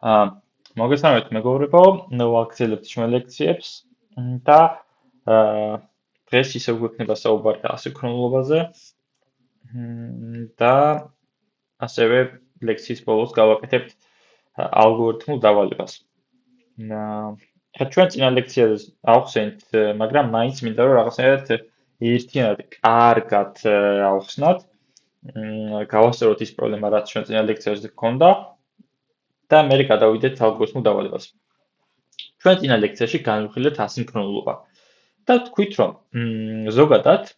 აა მოგესალმებით მეგობრებო, ვაგრძელებთ ჩვენ ლექციებს და აა დღეს ისევ გვექნება საუბარი ასინქრონულობაზე და ასევე ლექციის ბოლოს გავაკეთებთ ალგორითმულ დავალებას. ხა ჩვენ წინა ლექციაზე ავხსენით, მაგრამ მაინც მინდა რომ რაღაცნაირად ერთიანად კარგად ავხსნათ, გავასწოროთ ის პრობლემა, რაც ჩვენ წინა ლექციაზე გქონდა და მე გადავიდეთ ალგორითმულ დავალებას. ჩვენ წინა ლექციაში განვიხილეთ ასინქრონულობა და ვთქვით, რომ ზოგადად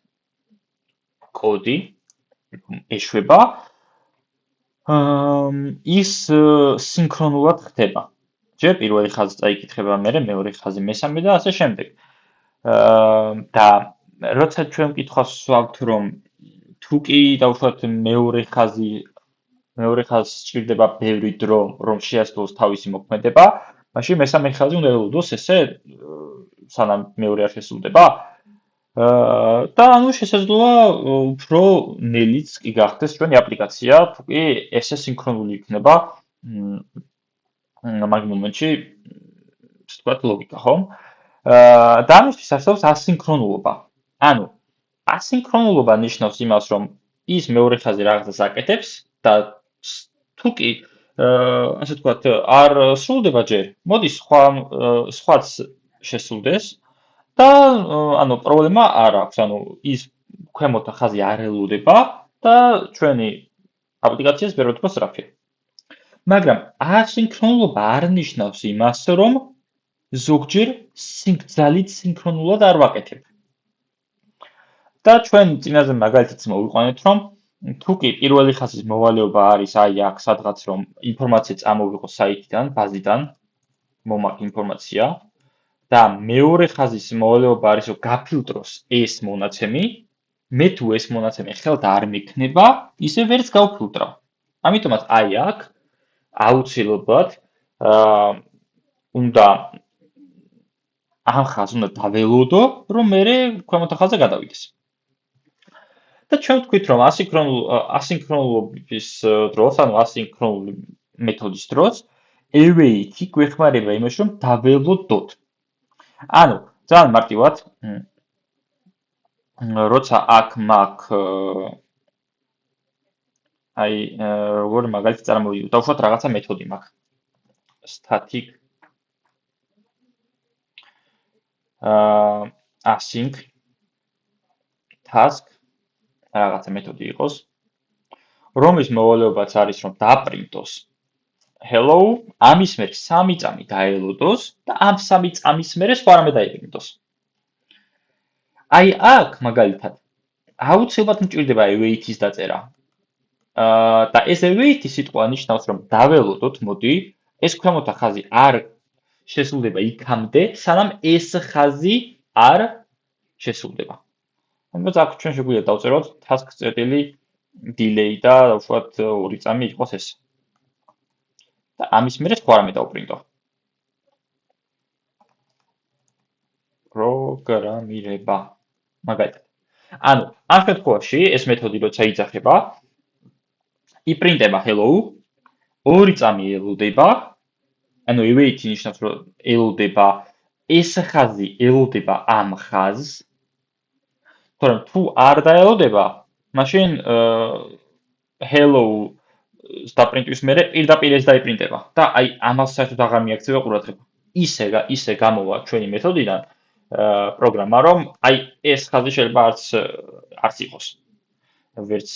კოდი ეშვება ის სინქრონულად ხდება. ჯერ პირველი ხაზი წაიკითხება, მერე მეორე ხაზი, მესამე და ასე შემდეგ. და როცა ჩვენ კითხვას ვსვამთ, რომ თუ კი დავუშვათ მეორე ხაზს სჭირდება ბევრი დრო, რომ შეასრულოს თავისი მოქმედება, მაშინ მესამე ხაზი უნდა ელოდოს ესე, სანამ მეორე არ შესრულდება. და ანუ შესაძლოა უფრო ნელიც კი გახდეს ჩვენი აპლიკაცია, თუ კი ესე სინქრონული იქნება მაგ მომენტში, ასე ვთქვათ, ლოგიკა, ხო? და ამისთვის არსებობს ასინქრონულობა. ანუ ასინქრონულობა ნიშნავს იმას, რომ ის მეორე ხაზი რაღაცას აკეთებს და თუ კი ასე ვთქვათ, არ სრულდება ჯერ, მოდის სხვაც შესრულდეს და ანუ პრობლემა არ აქვს, ანუ ის ქვემოთა ხაზი არ ელოდება და ჩვენი აპლიკაციას ვერ ვთქვა სწრაფია. მაგრამ ასინქრონულობა არ ნიშნავს იმას, რომ ზოგჯერ ძალით სინქრონულად არ ვაკეთებ. და ჩვენ წინაზე მაგალითიც მოვიყვანეთ, რომ თუ კი პირველი ხაზის მოვალეობა არის აი აქ სადღაც, რომ ინფორმაცია წამოვიღო საიტიდან, ბაზიდან, მომაქვს ინფორმაცია და მეორე ხაზის მოვალეობა არის, რომ გაფილტროს ეს მონაცემი, მე თუ ეს მონაცემი ხელთ არ მექნება, ისე ვერც გავფილტრავ. ამიტომაც აი აქ აუცილებლად უნდა ამ ხაზს უნდა დაველოდო, რომ მე ქვემოთა ხაზზე გადავიდეს. და ჩვენ ვთქვით, რომ ასინქრონულობის დროს, ანუ ასინქრონული მეთოდის დროს, await-ი გვეხმარება იმაში, რომ დაველოდოთ. ანუ ძალიან მარტივად, როცა აქ მაქვს აი როგორ მაგალითი წარმოვიდგინოთ, დავუშვათ რაღაცა მეთოდი მაქვს. static async task რაღაცა მეთოდი იყოს, რომლის მოვალეობაც არის, რომ დაპრინტოს hello, ამის მერე 3 წამი დაელოდოს და ამ 3 წამის მერე სხვა რამე დაიპრინტოს. აი აქ მაგალითად აუცილებლად მჭირდება await-ის დაწერა. და ეს await-ი სიტყვა ნიშნავს, რომ დაველოდოთ, მოდი, ეს ქვემოთა ხაზი არ შესრულდება იქამდე, სანამ ეს ხაზი არ შესრულდება. ამიტომ აქ ჩვენ შეგვიძლია დავწეროთ task.delay და დავუშვათ 2 წამი იყოს ეს. და ამის მერე სხვა რამე დავპრინტო. პროგრამირება. მაგალითად. ანუ ამ შემთხვევაში ეს მეთოდი როცა იძახება, იპრინტება hello, 2 წამი ელოდება, ანუ await ნიშნავს, რომ ელოდება ეს ხაზი ელოდება ამ ხაზს. თორემ თუ არ დაელოდება, მაშინ hello დაპრინტვის მერე პირდაპირ ეს დაიპრინტება და აი ამას საერთოდ აღარ მიაქცევა ყურადღება. ისე გამოვა ჩვენი მეთოდიდან პროგრამა, რომ აი ეს ხაზი შეიძლება არც იყოს. ვერც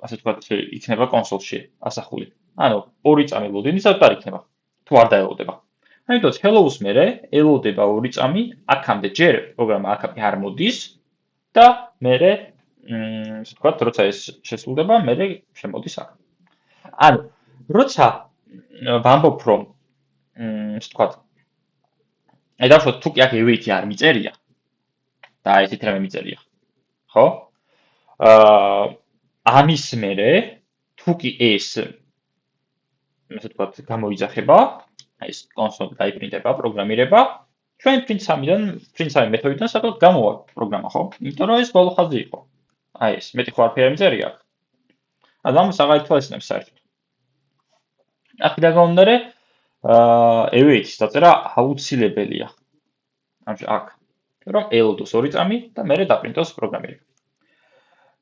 ასე ვთქვათ, იქნება კონსოლში ასახული. ანუ 2 წამი ლოდინის არ იქნება, თუ არ დაელოდება. ამიტომ hello-ს მერე ელოდება 2 წამი, აქამდე ჯერ პროგრამა აქამდე არ მოდის და მერე ასე ვთქვათ, როცა ეს შესრულდება, მერე შემოდის აქ. ანუ როცა ვამბობ, რომ ასე ვთქვათ, აი დავუშვათ, თუ კი აქ await-ი არ მიწერია და ესეთ რამე მიწერია, ხო? ამის მერე თუ კი ეს ასე ვთქვათ, გამოიძახება, აი ეს კონსოლი დაიპრინტება, პროგრამირება, ჩვენ print3 მეთოდიდან საკუთარ გამოვა პროგრამა, ხო? იმიტომ რომ ეს ბოლო ხაზი იყო. აი ეს მეტი ხო არაფერი არ მიწერია აქ. ანუ ამას აღარ ითვალისწინებს საერთოდ. აქედან გამომდინარე, await-ის დაწერა აუცილებელია. აქ, რომ ელოდოს 2 წამი და მერე დაპრინტოს პროგრამირება.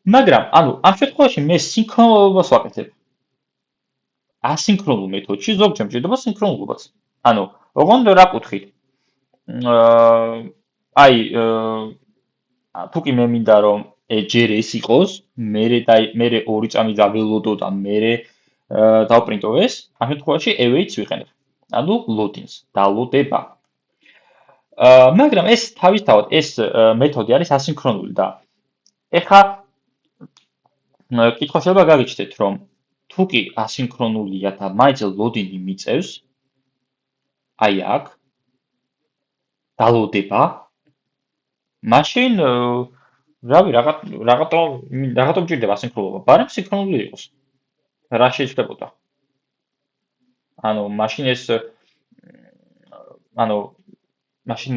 მაგრამ, ამ შემთხვევაში მე სინქრონულობას ვაკეთებ. ასინქრონულ მეთოდში ზოგჯერ მჭირდება სინქრონულობაც. ოღონდ რა კუთხით? თუკი მე მინდა რომ ჯერ ეს იყოს, მერე 2 წამი დაველოდო და მერე დავპრინტო ეს, ამ შემთხვევაში await-ს ვიყენებ. loading-ს, დალოდება. მაგრამ ეს თავისთავად ეს მეთოდი არის ასინქრონული და ეხა კითხვა შეიძლება გაგიჩნდეთ, რომ თუკი ასინქრონულია და მაინც loading-ი მიწევს, აქ დალოდება, მაშინ რაღაცა მჭირდება ასინქრონულობა, მაგრამ სინქრონული იყოს. რა შეიძლება? მაშინ ეს მაშინ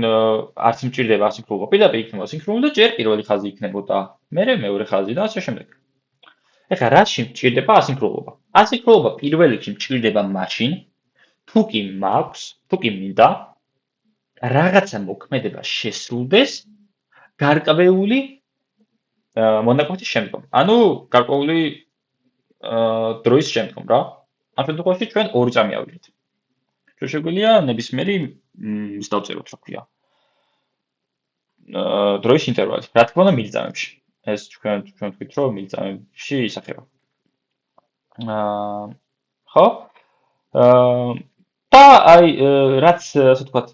არც მჭირდება ასინქრონულობა. პირდაპირ იქნება სინქრონული და ჯერ პირველი ხაზი იქნებოდა, მერე მეორე ხაზი და ასე შემდეგ. ეხლა რაში მჭირდება ასინქრონულობა? ასინქრონულობა პირველ რიგში მჭირდება მაშინ, თუკი მინდა რაღაცა მოქმედება შესრულდეს გარკვეული მონაკვეთის შემდგომ. გარკვეული დროის შემდგომ რა. ამ შემთხვევაში ჩვენ 2 წამი ავიღეთ. ჩვენ შეგვიძლია ნებისმიერი ის დავწეროთ, რა ქვია. დროის ინტერვალი. რა თქმა უნდა, მილიწამებში. ეს ჩვენ ვთქვით, რომ მილიწამებში ისახება. ხო? და რაც ასე ვთქვათ,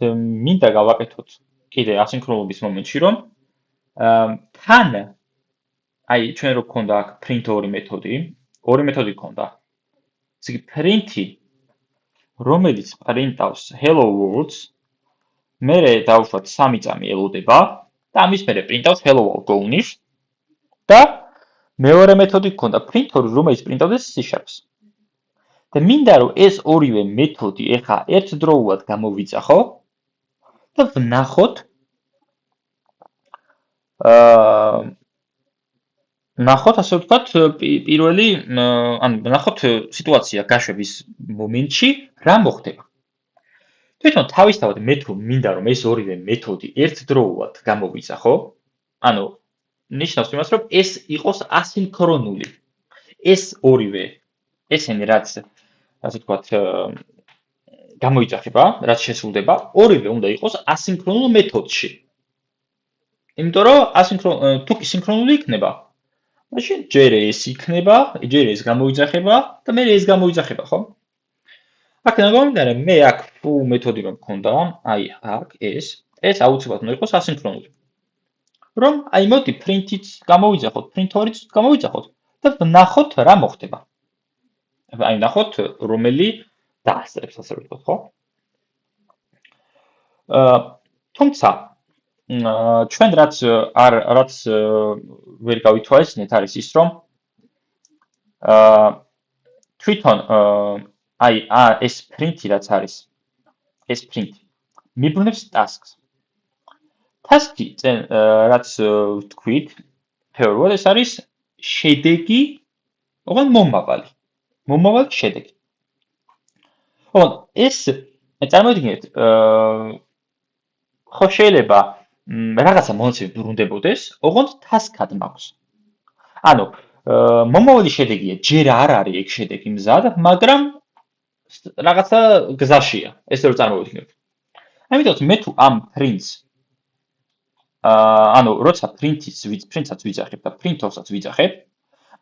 მინდა გავაკეთოთ კიდე ასინქრონულობის მომენტში, რომ თან ჩვენ რო გქონდა აქ print ორი მეთოდი გქონდა. ესე იგი print-ი, რომელიც პრინტავს hello world-ს, მერე დავუშვათ 3 წამი ელოდება და ამის მერე პრინტავს hello world go-nis და მეორე მეთოდი გქონდა print-ორი, რომელიც პრინტავდეს C#-ს. და მინდა რომ ეს ორივე მეთოდი ეხა ერთდროულად გამოვიძახო და ვნახოთ ნახოთ ასე ვთქვათ პირველი ნახოთ სიტუაცია გაშვების მომენტში რა მოხდება. თვითონ თავისთავად მე თუ მინდა რომ ეს ორივე მეთოდი ერთდროულად გამოვიძახო, ნიშნავს იმას რომ ეს იყოს ასინქრონული. ეს ორივე ესენი რაც ასე ვთქვათ გამოიძახება, რაც შესრულდება, ორივე უნდა იყოს ასინქრონულ მეთოდში. იმიტომ რომ თუკი სინქრონული იქნება, მაშინ ჯერ ეს იქნება, ჯერ ეს გამოიძახება და მერე ეს გამოიძახება, ხო? აქედან გამომდინარე, მე აქ full მეთოდი რომ მქონდა, აქ ეს აუცილებლად უნდა იყოს ასინქრონული. რომ მოდი print-იც გამოვიძახოთ, print-ორიც გამოვიძახოთ და ვნახოთ რა მოხდება. ნახოთ რომელი დაასწრებს ასე ვთქვათ, ხო? თუმცა ჩვენ რაც ვერ გავითვალისწინეთ არის ის, რომ თვითონ ეს print-ი რაც არის, ეს print-ი მიბრუნებს task-ს. task-ი რაც ვთქვით, თეორიულად ეს არის შედეგი, ოღონდ მომავალი შედეგი. ეს წარმოვიდგინეთ, ხო შეიძლება რაღაცა მონაცემი ბრუნდებოდეს, ოღონდ task-ად მაქვს. მომავალი შედეგია, ჯერ არ არის ეგ შედეგი მზად, მაგრამ რაღაცა გზაშია, ესე რომ წარმოვიდგინოთ. ამიტომ მე თუ ამ print-ს როცა print-საც ვიძახებ და print-ორსაც ვიძახებ,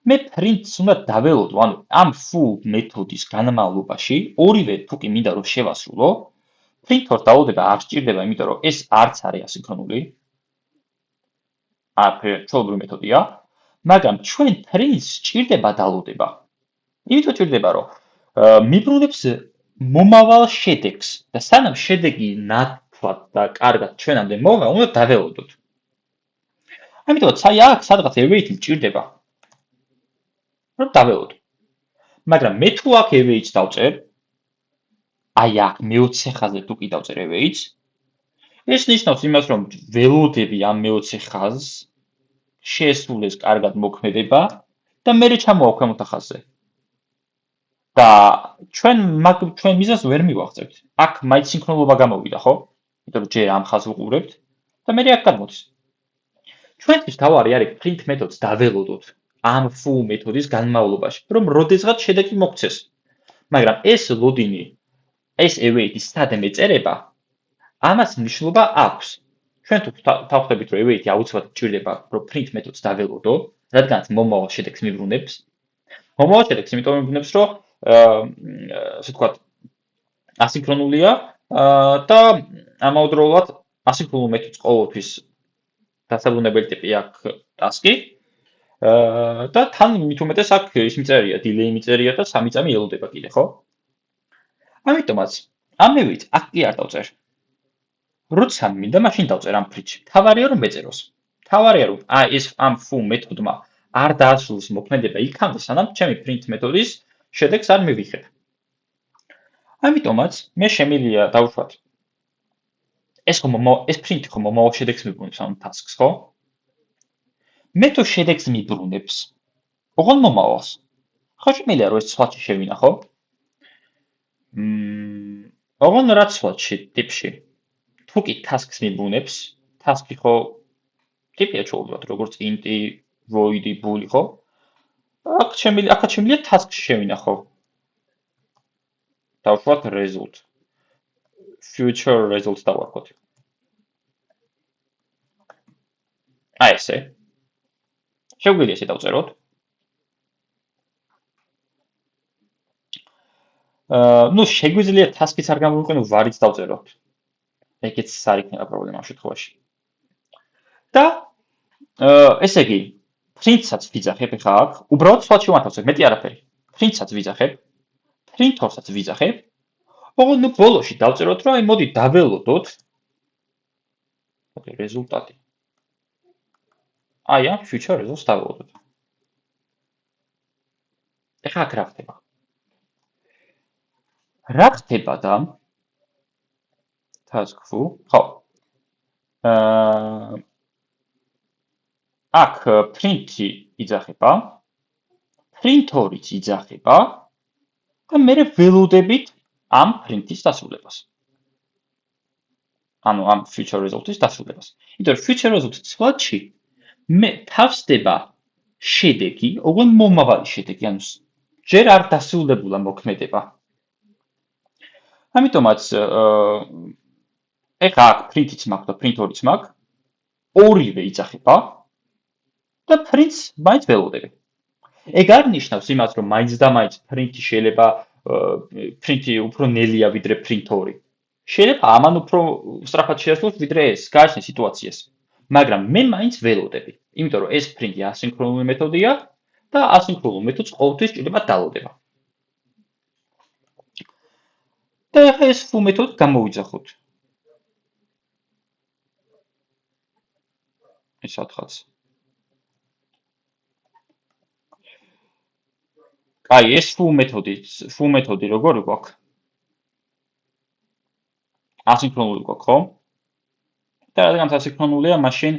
მე print-ს უნდა დაველოდო, ამ full მეთოდის განმავლობაში, ორივე თუკი მინდა რომ შევასრულო, print-ორს დალოდება არ სჭირდება, იმიტომ რომ ეს არც არის ასინქრონული. ჩვეულებრივი მეთოდია, მაგრამ ჩვენ print-ს სჭირდება დალოდება. იმიტომ სჭირდება, რომ მიბრუნებს მომავალ შედეგს და სანამ შედეგი ნათლად და კარგად ჩვენამდე მოვა, უნდა დაველოდოთ. ამიტომ აქ სადღაც await სჭირდება. რომ დაველოდო. მაგრამ მე თუ აქ await დავწერ, აქ მე-20 ხაზზე თუ კი დავწერ await, ეს ნიშნავს იმას, რომ ველოდები ამ მე-20 ხაზს შეესრულეს კარგად მოქმედება და მერე ჩამოვა ქვემოთ ხაზზე. და ჩვენ მიზანს ვერ მივაღწევთ. აქ მაინც სინქრონულობა გამოვიდა, ხო? იმიტომ რომ ჯერ ამ ხაზს ვუყურებთ და მე აქ გამოდის. ჩვენთვის თავარი არის print მეთოდს დაველოდოთ ამ foo მეთოდის განმავლობაში, რომ როდესღაც შედეგი მოგცეს. მაგრამ ეს loading-ი, ეს await-ი სად მეწერება, ამას მნიშვნელობა აქვს. ჩვენ თუ თავხდებით, რომ await-ი აუცილებლად გჭირდება, რომ print მეთოდს დაველოდო, რადგანაც მომავალ შედეგს მიბრუნებს. მომავალ შედეგს იმიტომ მიბრუნებს, რომ ასე ვთქვათ, ასინქრონულია და ამავდროულად ასინქრონულ მეთოდს ყოველთვის დასაბრუნებელი ტიპი აქვს task-ი და თან მით უმეტეს აქ ის მიწერია, delay მიწერია და 3 წამი ელოდება კიდე, ხო? ამიტომაც ამ await აქ კი არ დავწერ. როცა მინდა, მაშინ დავწერ ამ print-ში. თავარია რომ მეწეროს. თავარია რომ ეს ამ foo მეთოდმა არ დაასრულოს მოქმედება იქამდე, სანამ ჩემი print მეთოდის შედეგს არ მივიღებ. ამიტომაც მე შემიძლია დავუშვათ ეს print ხო მომავალ შედეგს მიბრუნებს ამ task-ს, ხო? მე თუ შედეგს მიბრუნებს, ოღონდ მომავალს. ხო შემიძლია რომ ეს სვაჩი შევინახო? ოღონდ რა სვაჩი ტიპში? თუ კი task-ს მიბრუნებს, task-ი ხო ტიპია ჩვეულებრივად, როგორც int-ი, void-ი, bool-ი, ხო? აქ შემიძლია task-ში შევინახო. დავუშვათ result. Future results დავარქოთ. აი ესე. შეგვიძლია ესე დავწეროთ. ნუ შეგვიძლია task-იც არ გამოვიყენო, ვარიც დავწეროთ. ეგეც არ იქნება პრობლემა ამ შემთხვევაში. და ესე იგი, print-საც ვიძახებ ხა აქ, უბრალოდ სვაჩი ვათავსებ, მეტი არაფერი. print-საც ვიძახებ, print-ორსაც ვიძახებ. ოღონდ ნუ ბოლოში დავწეროთ, რომ აი მოდი დაველოდოთ რეზულტატი. აი ამ future results დაველოდოთ. ეხლა აქ რა ხდება? რა ხდება და task foo, ხო. აქ print-ი იძახება, print-ორიც იძახება და მე ველოდებით ამ print-ის დასრულებას. ანუ ამ future result-ის დასრულებას. იმიტომ რომ future result სვაჩი მე თავსდება შედეგი, ოღონდ მომავალი შედეგი, ანუ ჯერ არ დასრულებულა მოქმედება. ამიტომაც ეხლა აქ print-იც მაქვს და print-ორიც მაქვს, ორივე იძახება და print-ს მაინც ველოდები. ეგ არ ნიშნავს იმას, რომ მაინც და მაინც print-ი შეიძლება print-ი უფრო ნელია ვიდრე print-ორი. შეიძლება ამან უფრო სწრაფად შეასრულოს ვიდრე ეს, გააჩნია სიტუაციას. მაგრამ მე მაინც ველოდები, იმიტომ რომ ეს print-ი ასინქრონული მეთოდია და ასინქრონულ მეთოდს ყოველთვის ჭირდება დალოდება. და ეხლა ეს foo მეთოდი გამოვიძახოთ. ეს სათხაც. აი, ეს foo მეთოდი როგორ გვაქვს? ასინქრონული გვაქვს, ხო? და რადგანაც ასინქრონულია, მაშინ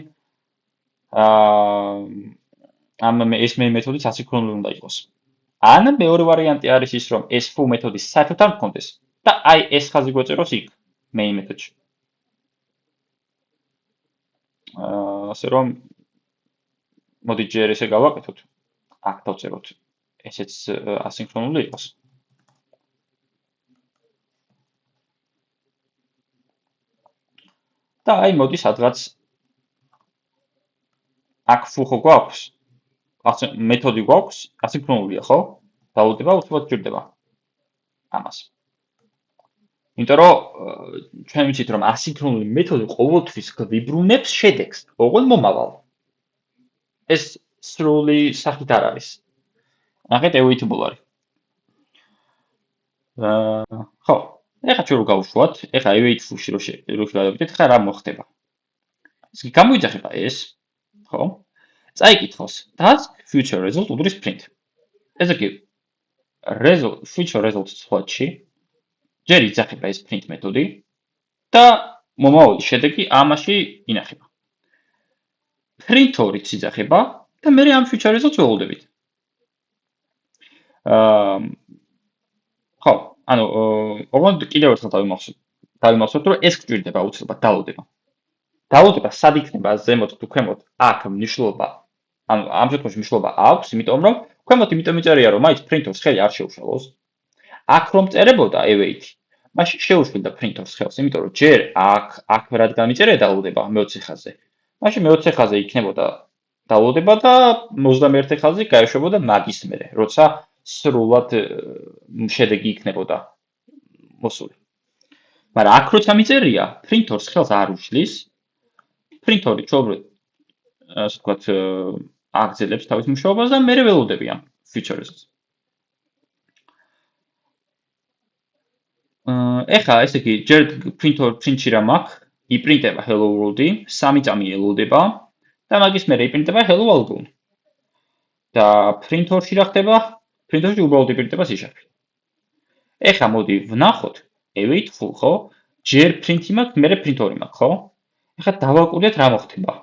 ეს მეთოდიც ასინქრონული უნდა იყოს. ან მეორე ვარიანტი არის ის, რომ ეს foo მეთოდი საერთოდ არ მქონდეს და აი ეს ხაზი გვეწეროს იქ main მეთოდში. ასე რომ მოდი ჯერ ესე გავაკეთოთ. აქ დავწეროთ. ესეც ასინქრონული იყოს. და აი მოდი სადღაც აქ foo ხო გვაქვს? მეთოდი გვაქვს, ასინქრონულია, ხო? დაულდება უცბად ჭირდება ამას. იმიტომ რომ ჩვენ ვიცით რომ ასინქრონული მეთოდი ყოველთვის გვიბრუნებს შედეგს, ოღონდ მომავალ. ეს სრული სახით არ არის. ნახეთ awaitable არის. ხო, ეხლა ჩვენ რო გავუშვათ, ეხლა await foo-ში რო გადავიდეთ, ხა რა მოხდება? ის გამოიძახება ეს, ხო? წაიკითხოს task future result უდრის print. ესე იგი future result სვაჩი ჯერ იძახება ეს print მეთოდი და მომავალი შედეგი ამაში ინახება. print-ორიც იძახება და მე ამ future results ველოდებით. ხო, ანუ ოღონდ კიდევ ერთხელ დავიმახსოვრთ, რომ ეს გვჭირდება აუცილებლად დალოდება. დალოდება სად იქნება ზემოთ თუ ქვემოთ, აქ მნიშვნელობა, ანუ ამ შემთხვევაში მნიშვნელობა აქვს, იმიტომ რომ ქვემოთ იმიტომ იწერია, რომ მაინც პრინტორს ხელი არ შეუშალოს. აქ რომ წერებოდა await, მაშინ შეუშლიდა პრინტორს ხელს, იმიტომ რომ ჯერ აქ რადგან მიწერია დალოდება მე-20 ხაზზე. მაშინ მე-20 ხაზზე იქნებოდა დალოდება და 21 ხაზზე გაეშვებოდა მაგის მერე, როცა სრულად შედეგი იქნებოდა მოსული. მაგრამ აქ როცა მიწერია, პრინტორს ხელს არ უშლის, პრინტორი ჩვეულებრივ ასე ვთქვათ აგრძელებს თავის მუშაობას და მერე ველოდები ამ ფიჩერებს. ეხლა ესე იგი, ჯერ პრინტში რა მაქვს, იპრინტება hello world-ი, 3 წამი ელოდება და მაგის მერე იპრინტება hello alone. და პრინტში რა ხდება? პრინტში უბრალოდ იპრინტება C#. ეხლა მოდი ვნახოთ await full, ხო? ჯერ პრინტი მაქვს, მერე პრინტორი მაქვს, ხო? ეხლა დავაკვირდეთ რა მოხდება.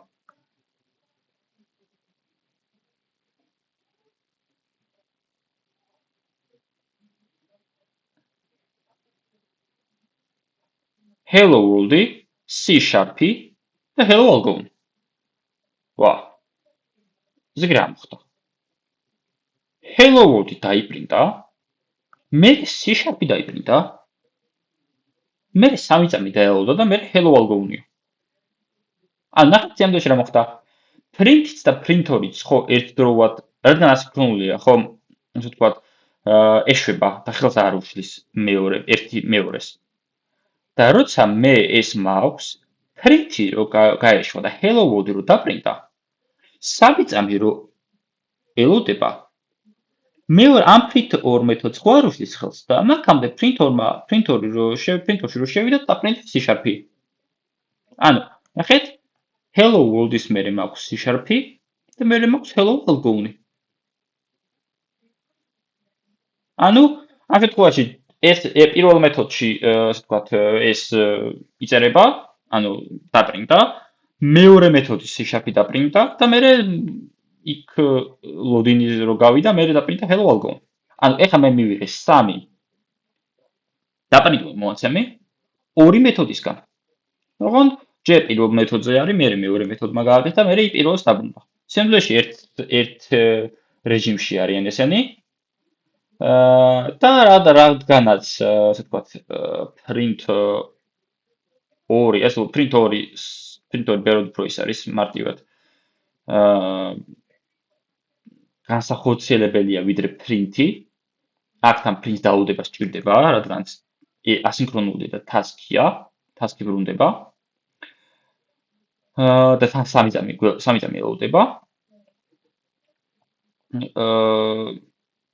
hello world-ი, C# და hello alone. ვა. ზეგრე რა მოხდა? hello world-ი დაიპრინტა, მე C# დაიპრინტა, მე 3 წამი დაელოდა და მე hello alone-ი. ანუ ნახეთ ზემდეში რა მოხდა. პრინტიც და პრინტორიც ხო ერთდროულად, რადგან ასინქრონულია, ხო, ასე ვთქვათ, ეშვება და ხელს არ უშლის ერთი მეორეს. და როცა მე ეს მაქვს, პრინტი რო გაეშვა და hello world-ი რო დაპრინტა, 3 წამი რო ელოდება, მეორე ამ პრინტორ მეთოდს ხო არ უშლის ხელს და მაგამდე პრინტორში რო შევიდა და პრინტი C#. ანუ ნახეთ, hello world-ის მერე მაქვს C# და მერე მაქვს hello alone-ი. ანუ ამ შემთხვევაში ეს პირველ მეთოდში ასე ვთქვათ ეს იწერება, ანუ დაპრინტა, მეორე მეთოდი C# დაპრინტა და მერე იქ ლოდინი რო გავიდა, მერე დაპრინტა hello alone. ანუ ეხლა მე მივიღე 3 დაპრინტული მონაცემი ორი მეთოდისგან. ოღონდ ჯერ პირველ მეთოდზე არის, მერე მეორე მეთოდმა გააკეთა, მერე პირველს დაბრუნდა. სინამდვილეში ერთ რეჟიმში არიან ესენი. და რადგანაც ასე ვთქვათ print 2, ეს print 2 ბევრად უფრო ის არის მარტივად განსახორციელებელია ვიდრე print-ი. აქთან print დაუდება სჭირდება, რადგანაც ასინქრონული და task-ი ბრუნდება. და თან 3 წამი ელოდება.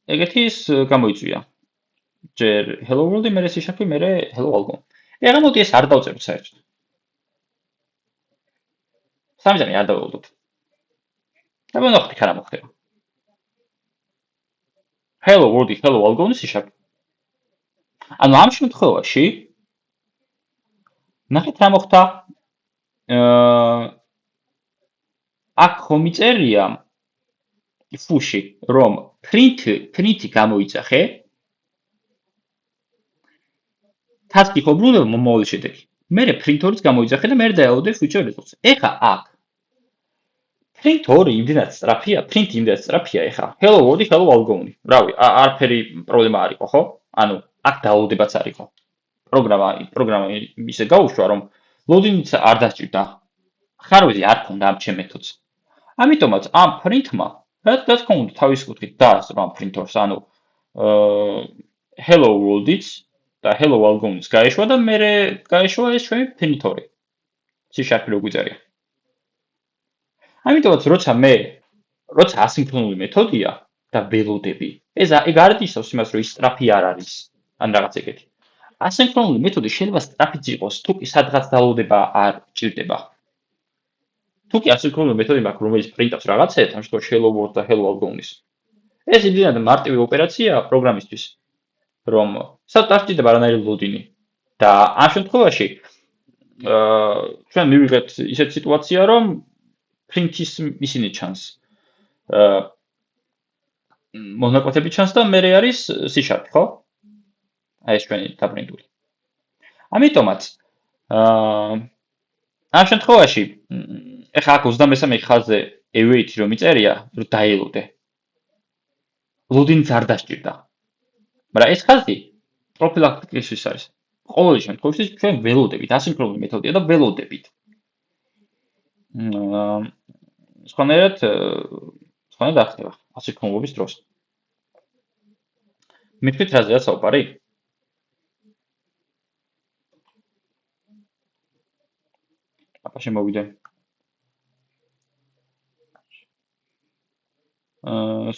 ეგეთი ის გამოიწვია. ჯერ hello world-ი, მერე C#, მერე hello alone. ეხლა მოდი ეს არ დავწეროთ საერთოდ. 3 წამი არ დაველოდოთ. და ვნახოთ იქ რა მოხდება. hello world-ი, hello alone, C#. ანუ ამ შემთხვევაში ნახეთ რა მოხდა. აქ ხომ იწერია ფუში, რომ print-ი გამოიძახე, task-ი ხო ბრუნდება მომავალი შედეგი. მერე print-ორიც გამოიძახე და მერე დაელოდე future results. ეხლა აქ print-ორი იმდენად სწრაფია, print-ი იმდენად სწრაფია ეხლა. hello world-ი, hello alone-ი. რავი, არაფერი პრობლემა არ იყო, ხო? ანუ აქ დაალოდებაც არ იყო. პროგრამა ისე გაუშვა, რომ loading-იც არ დასჭირდა. ხარ ვიცი, არ ქონდა ამ ჩემ მეთოდს. ამიტომაც ამ print-მა რა თქმა უნდა თავის კუთხით დაასწრო ამ print-ორს, ანუ hello world-იც და hello alone-იც გაეშვა და მერე გაეშვა ეს ჩვენი print-ორი. C# რო გვიწერია. ამიტომაც როცა ასინქრონული მეთოდია და ველოდები, ეგ არ ნიშნავს იმას, რომ ის სწრაფი არ არის, ან რაღაც ეგეთი. ასინქრონული მეთოდი შეიძლება სწრაფიც იყოს, თუ კი სადღაც დალოდება არ ჭირდება. თუ კი ასინქრონული მეთოდი მაქვს, რომელიც პრინტავს რაღაცეთ, ამ შემთხვევაში hello world და hello alone-ის. ეს იმდენად მარტივი ოპერაციაა პროგრამისტვის, რომ სადღაც არ ჭირდება არანაირი ლოდინი. და ამ შემთხვევაში ჩვენ მივიღეთ ისეთ სიტუაცია, რომ print-ის ისინი ჩანს. მონაკვეთები ჩანს და მერე არის C#, ხო? აი ეს ჩვენი დაბრინდული. ამიტომაც ამ შემთხვევაში ეხლა აქ 23 ხაზზე await რომ იწერია, რომ დაელოდე. loading-ს არ დასჭირდა. მაგრამ ეს ხაზი პროფილაქტიკისთვის არის. ყოველ შემთხვევაში ჩვენ ველოდებით, ასინქრონული მეთოდია და ველოდებით. სხვანაირად არ ხდება ასინქრონულობის დროს. მithვით რაზეა საუბარი? აბა შემოვიდე.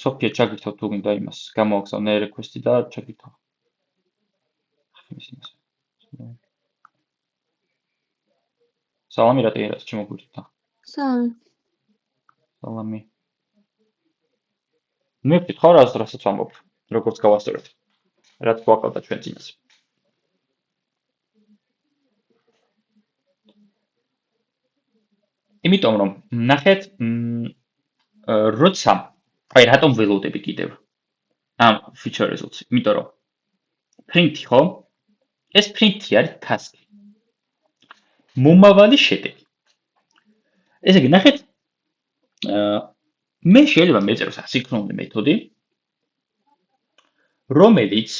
სოფია ჩაგირთო თუ გინდა იმას გამოვაგზავნე request-ი და ჩაგირთო. სალამი რა ტიერას შემოგვირთა. სალამი. მე ვკითხავ რასაც ვამბობ, როგორც გავასწორეთ. რაც გვაყავდა ჩვენ წინას. იმიტომ რომ ნახეთ როცა აი რატომ ველოდები კიდევ ამ feature results-ი, იმიტომ რომ print-ი ხო? ეს print-ი არის task-ი. მომავალი შედეგი. ესე იგი, ნახეთ მე შეიძლება მეწეროს ასინქრონული მეთოდი, რომელიც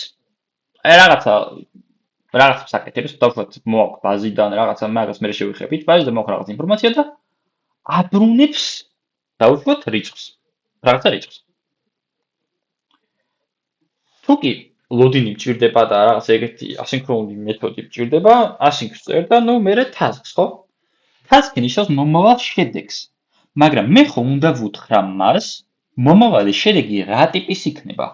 რაღაცას აკეთებს, დავუშვათ მოაქვს ბაზიდან რაღაცა მაგას მე შევიხებით, ბაზიდან მოაქვს რაღაც ინფორმაცია და აბრუნებს დავუშვათ რიცხვს. რაღაცა რიცხვს. თუკი loading-ი მჭირდება და რაღაც ეგეთი ასინქრონული მეთოდი მჭირდება, async-ს წერ და მე task-ს, ხო? task-ი ნიშნავს მომავალ შედეგს. მაგრამ მე ხო უნდა ვუთხრა მას, მომავალი შედეგი რა ტიპის იქნება.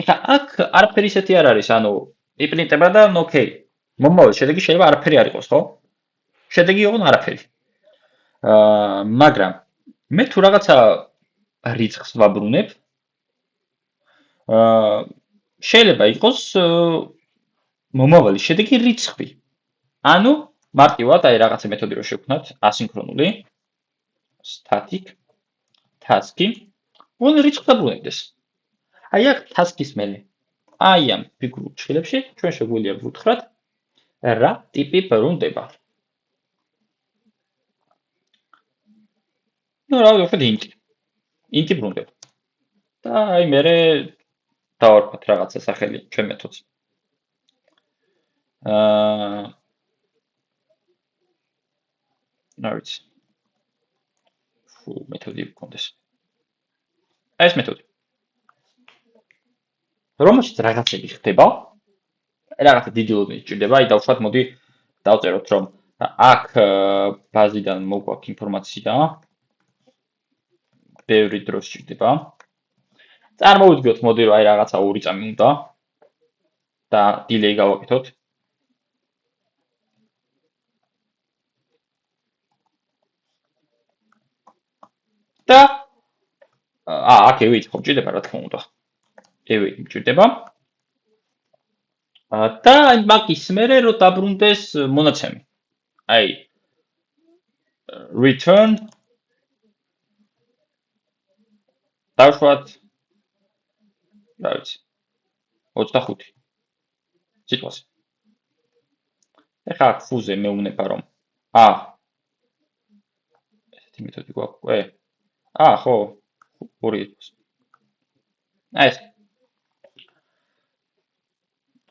ეხლა აქ არაფერი ისეთი არ არის, ანუ იპრინტება და ოკეი. მომავალი შედეგი შეიძლება არაფერი არ იყოს, ხო? შედეგი იყო არაფერი. მაგრამ მე თუ რაღაცა რიცხვს ვაბრუნებ, შეიძლება იყოს მომავალი შედეგი რიცხვი. ანუ მარტივად აი რაღაცა მეთოდი რო შევქმნათ, ასინქრონული, static, task-ი, უნდა რიცხვს დაბრუნებდეს. აი აქ task-ის მერე. აი ამ ფიგურულ ჭრილებში ჩვენ შეგვიძლია ვუთხრათ რა ტიპი ბრუნდება. რა ვთქვათ int-ი ბრუნდება. და აი მერე დავარქვათ რაღაცა სახელი ჩვენ მეთოდს. რა ვიცი. მეთოდი გქონდეს. აი ეს მეთოდი. რომელშიც რაღაცები ხდება, რაღაცა დიდი loading ჭირდება, აი დავუშვათ მოდი დავწეროთ რომ აქ ბაზიდან მოგვაქვს ინფორმაცია, ბევრი დრო ჭირდება. წარმოვიდგინოთ მოდი რომ აი რაღაცა 2 წამი უნდა და delay გავაკეთოთ. და აქ await ხო ჭირდება რა თქმა უნდა. await ჭირდება. და მაგის მერე რომ დაბრუნდეს მონაცემი. აი return დავშვათ რა ვიცი 25 სიტყვას. ეხლა ფუზე მეუბნება რომ ესეთი მეთოდი გვაქვს. ხო 2 იყოს.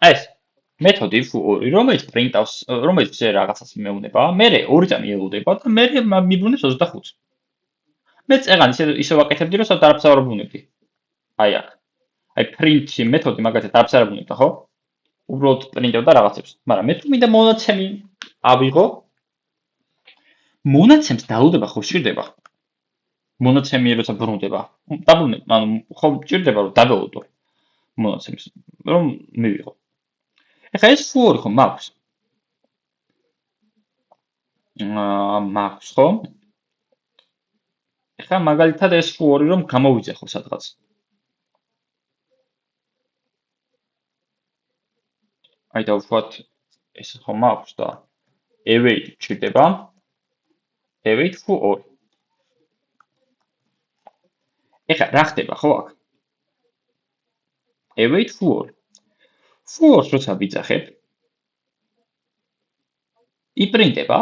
ეს მეთოდი ფუ2, რომელიც პრინტავს, რომელიც რაღაცას მეუბნება, მე 2 წამი ელოდება და მე მიბრუნებს 25-ს. მე წეგან ისე ვაკეთებდი, რომ სადაც არაფერს არ ვბრუნებდი. აი აქ. აი print-ი მეთოდი მაგათაც არაფერს არ ვბრუნებდა, ხო? უბრალოდ პრინტებდა რაღაცებს. მაგრამ მე თუ მინდა მონაცემი ავიღო, მონაცემს დაუდება ხო სჭირდება. მონაცემი როცა ბრუნდება. ანუ ხო სჭირდება რომ დაველოდო მონაცემს, რომ მივიღო. ეხლა ეს ფუ2 ხო მაქვს. მაქვს ხო? ეხლა მაგალითად ეს ფუ2 რომ გამოვიძახო სადღაც. აი დავუშვათ ეს ხო მაქვს და await ჭირდება. await foo2. ეხლა რა ხდება ხო აქ? await foo2. False როცა ვიძახებ, იპრინტება,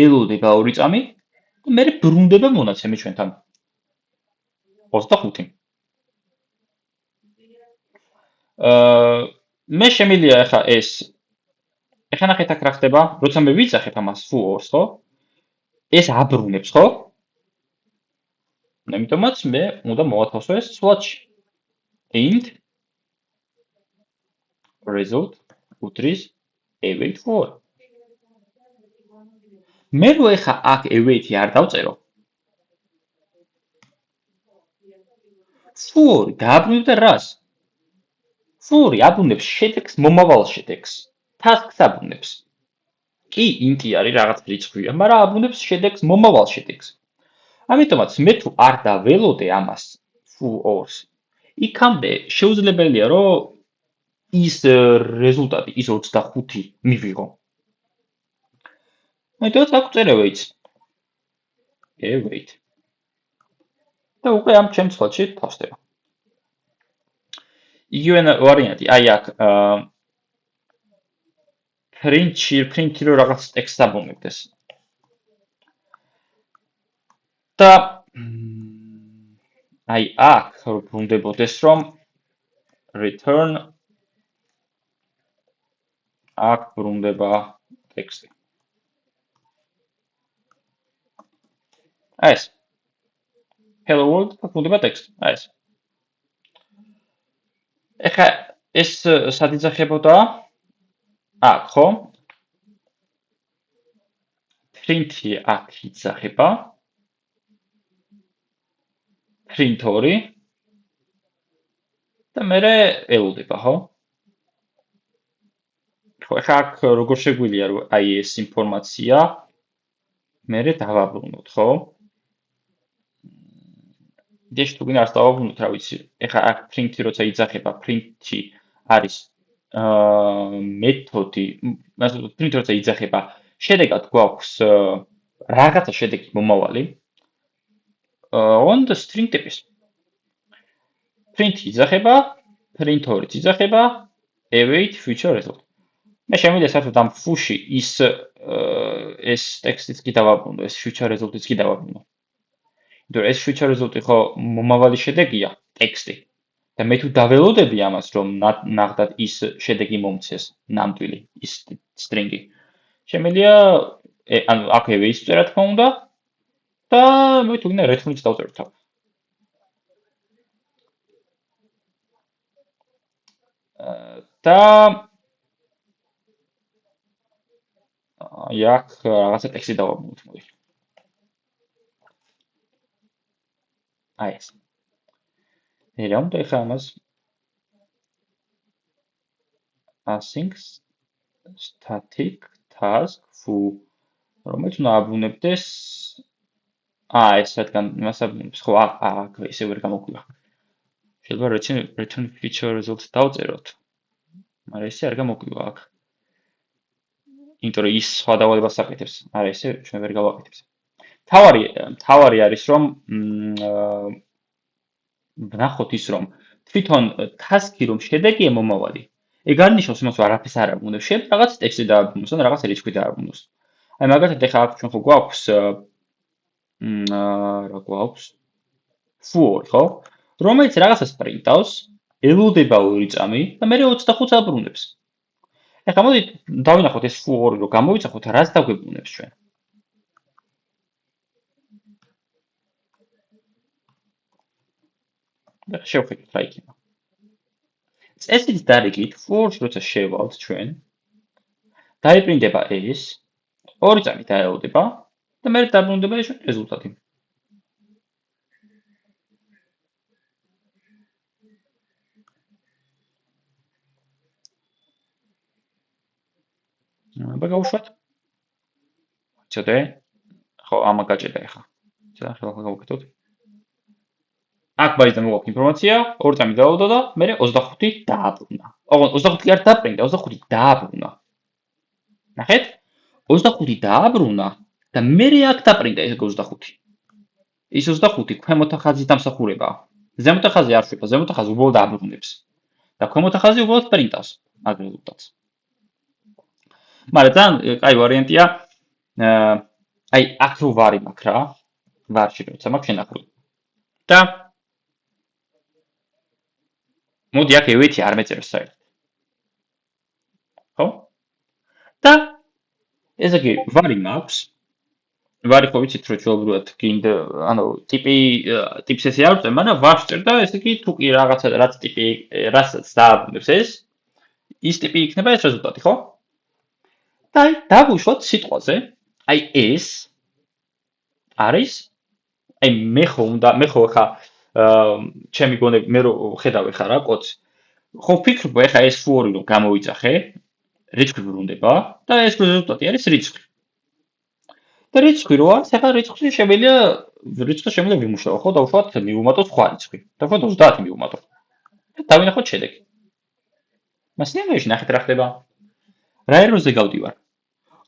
ელოდება 2 წამი და მე ბრუნდება მონაცემი ჩვენთან. 25. მე შემიძლია ახლა ეს ეხლა ნახეთ აქ რა ხდება, როცა მე ვიძახებ ამას false, ხო? ეს აბრუნებს, ხო? ამიტომაც მე უნდა მოვათავსო ეს სვლადში. int result უდრის await for. მე რო ეხა აქ await-ი არ დავწერო. for დააბრუნებდა რას? for აბრუნებს შედეგს, მომავალ შედეგს. task-ს აბრუნებს. კი, int-ი არის რაღაც რიცხვია, მაგრამ აბრუნებს შედეგს, მომავალ შედეგს. ამიტომაც მე თუ არ დაველოდე ამას false, იქამდე შეუძლებელია რომ ის რეზულტატი, ის 25 მივიღო. ამიტომაც აქ წერე await. await. და უკვე ამ ჩემ სლოდში თავსდება. იგივე ვარიანტი, აი აქ print-ი რო რაღაც ტექსტს აბრუნებდეს. და აი აქ რო ბრუნდებოდეს რომ return აქ ბრუნდება ტექსტი. ეს hello world აქ ბრუნდება ტექსტი. ეს. ეხლა ეს სად იძახებოდა? აქ, ხო? print-ი აქ იძახება. print 2 და მე ელოდება, ხო? ხო, ეხლა აქ როგორ შეგვიძლია რომ აი ეს ინფორმაცია მე დავაბრუნოთ, ხო? დეშ თუ გინდა დავაბრუნოთ, რა ვიცი. ეხლა აქ print-ი როცა იძახება, print-ი არის მეთოდი, ასე ვთქვათ, print როცა იძახება, შედეგად გვაქვს რაღაცა შედეგი მომავალი. on the string ტიპის. print იძახება, print 2 იძახება, await future result. მე შემიძლია საერთოდ ამ foo-ში ეს ტექსტიც კი დავაბრუნო, ეს future result-იც კი დავაბრუნო. იმიტომ რომ ეს future result-ი ხო მომავალი შედეგია, ტექსტი. და მე თუ დაველოდები ამას, რომ ნახდათ ის შედეგი მომცეს, ნამდვილი, ის string-ი. შემიძლია ანუ აქ await-ს წერა თქმა უნდა და მე თუ გინდა return-იც დავწერო თავი. და აქ რაღაცა ტექსტი დავაბრუნოთ, მოდი. აი ეს. რა უნდა ეხლა ამას async static task foo რომელიც უნდა აბრუნებდეს ეს რადგან იმას აბრუნებს, ხო, აქ ისე ვერ გამოგვივა. შეიძლება return feature result დავწეროთ. მაგრამ ესე არ გამოგვივა აქ. იმიტომ რომ ის სხვა დავალებას აკეთებს. არა, ესე ჩვენ ვერ გავაკეთებს. თავარი არის რომ ვნახოთ ის რომ თვითონ task-ი რომ შედეგია მომავალი. ეგ არ ნიშნავს იმას რომ არაფერს არ აბრუნებს. შეიძლება რაღაც ტექსტი დააბრუნოს ან რაღაც რიცხვი დააბრუნოს. აი მაგალითად ეხლა აქ ჩვენ ხო გვაქვს რა გვაქვს? foo, ხო? რომელიც რაღაცას პრინტავს, ელოდება 2 წამი და მე 25-ს აბრუნებს. ეხლა მოდი დავინახოთ ეს foo 2 რომ გამოვიძახოთ, რას დაგვებრუნებს ჩვენ? და შევხედოთ რა იქნება. წესით დარიგით foo-ს როცა შევალთ ჩვენ, დაიპრინტება ეს, 2 წამი დაელოდება და მე დაბრუნდება ეს რეზულტატი. გავუშვათ. ცოტა ხო, ამა გაჭედა ეხლა. ცოტა ხელახლა გავაკეთოთ. აქ ბაჟიდან მოვაქვს ინფორმაცია, 2 წამი დაელოდა და მე 25 დააბრუნა. 25 არ დაპრინტა, 25 დააბრუნა. ნახეთ? 25 დააბრუნა და მე აქ დაპრინტა ეს 25. ის 25 ქვემოთა ხაზის დამსახურებაა. ზემოთა ხაზი არ შვება, ზემოთა ხაზი უბრალოდ აბრუნებს. და ქვემოთა ხაზი უბრალოდ პრინტავს მაგ რეზულტატს. მაგრამ ძალიან კაი ვარიანტია აა, აი აქ რო ვარი მაქვს რა, ვარში როცა მაქვს შენახული. და მოდი აქ ევეთი არ მეწეროს საერთოდ. ხო? და ესე იგი ვარი მაქვს, ვარი ხო ვიცით რომ ჩვეულებრივად გინდა ანუ ტიპს ესე არ ვწერ, მაგრამ ვარს ვწერ და ესე იგი თუ კი რაღაცა რაც ტიპი რასაც დააბრუნებს ეს, ის ტიპი იქნება ეს რეზულტატი, ხო? და აი დავუშვათ სიტყვაზე, აი ეს არის აი მე ხო ხა ჩემი გონები მე რო ხედავ ხა რა კოდს ხო ფიქრობ ხა ეს თუ ორი რომ გამოიძახე რიცხვი ბრუნდება და ეს რეზულტატი არის რიცხვი და რიცხვი რო არის ხა რიცხვი შემიძლია ვიმუშაო ხო დავუშვათ მივუმატო სხვა რიცხვი დავუშვათ 30 მივუმატო და დავინახოთ შედეგი მას ნებაში ნახეთ რა ხდება რა ეროზე გავდივარ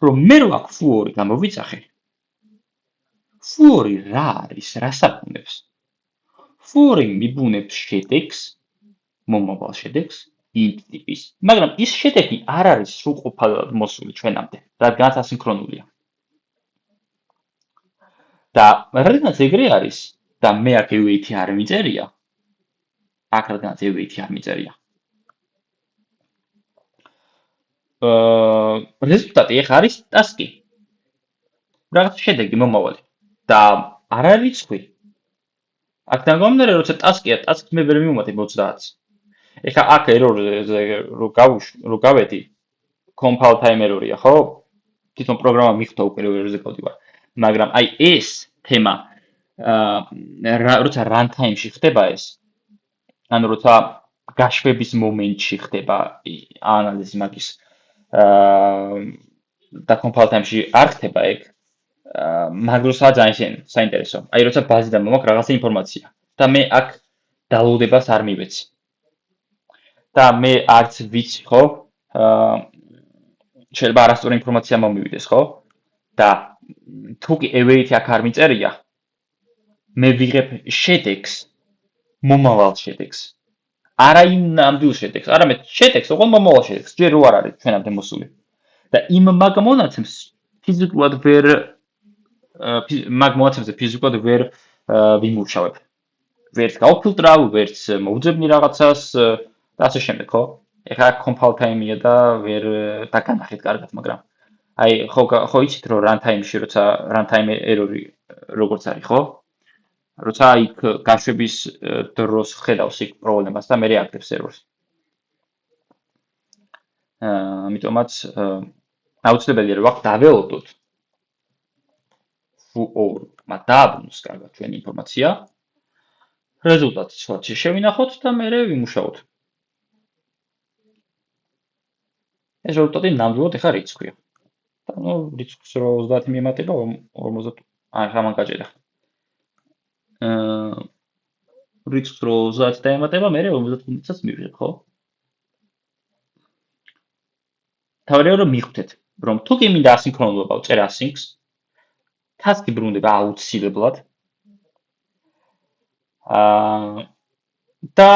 რომ მე რო აქ თუ ორი გამოვიძახე თუ ორი რა არის რას აბუნებს ფური მიბუნებს შედეგს, მომავალ შედეგს, იმ ტიპის, მაგრამ ის შედეგი არ არის სრულყოფილად მოსული ჩვენამდე, რადგანაც ასინქრონულია. და რადგანაც ეგრე არის და მე აქ await არ მიწერია, აქ რადგანაც await არ მიწერია. რეზულტატი ეხ არის task-ი. რაღაც შედეგი მომავალი და არ არის რიცხვი. აქ გამომდინარე, როცა task-ია, task-ს მე ვერ მივუმატებ 30-ს. ეხა აქ ერორზე რო გავედი compile time error-ია, ხო? თვითონ პროგრამა მიხვდა უკვე რომ ერორზე გავდივარ. მაგრამ აი ეს თემა როცა runtime-ში ხდება ეს, ანუ როცა გაშვების მომენტში ხდება ანალიზი მაგის და compile time-ში არ ხდება ეგ, მაგროსაა ძალიან საინტერესო. აი როცა ბაზიდან მომაქვს რაღაცა ინფორმაცია და მე აქ download-ებას არ მივეცი. და მე არც ვიცი, ხო? შეიძლება არასწორი ინფორმაცია მომივიდეს, ხო? და თუ კი await აქ არ მიწერია, მე ვიღებ შედეგს, მომავალ შედეგს. არა იმ ნამდვილ შედეგს, არამედ შედეგს, ოღონდ მომავალ შედეგს, ჯერ რო არ არის ჩვენამდე მოსული. და იმ მაგ მონაცემს ფიზიკურად ვერ მაგ მონაცემზე ფიზიკურად ვერ ვიმუშავებ. ვერც გავფილტრავ, ვერც მოვძებნი რაღაცას და ასე შემდეგ, ხო? ეხლა compile time-ია და ვერ დაგანახეთ კარგად, მაგრამ აი ხო იცით რომ runtime-ში როცა runtime error-ი როგორც არის, ხო? როცა იქ გაშვების დროს ხედავს იქ პრობლემას და მე რეაქტებს error-ს. ამიტომაც აუცილებელია რომ აქ დაველოდოთ მათ დააბრუნოს კარგად ჩვენი ინფორმაცია. რეზულტატი ცოტა შევინახოთ და მე ვიმუშაოთ. ეს რეზულტატი ნამდვილად ეხა რიცხვია. და ნუ რიცხვს რო 30 მიემატება 50 აი ხა მან გაჭირა. რიცხვს რო 30 დაემატება მე 55-საც მივიღებ, ხო? თავარია რომ მიხვდეთ, რომ თუ კი მინდა ასინქრონულობა ვწერ asyncs, task-ი ბრუნდება აუცილებლად. და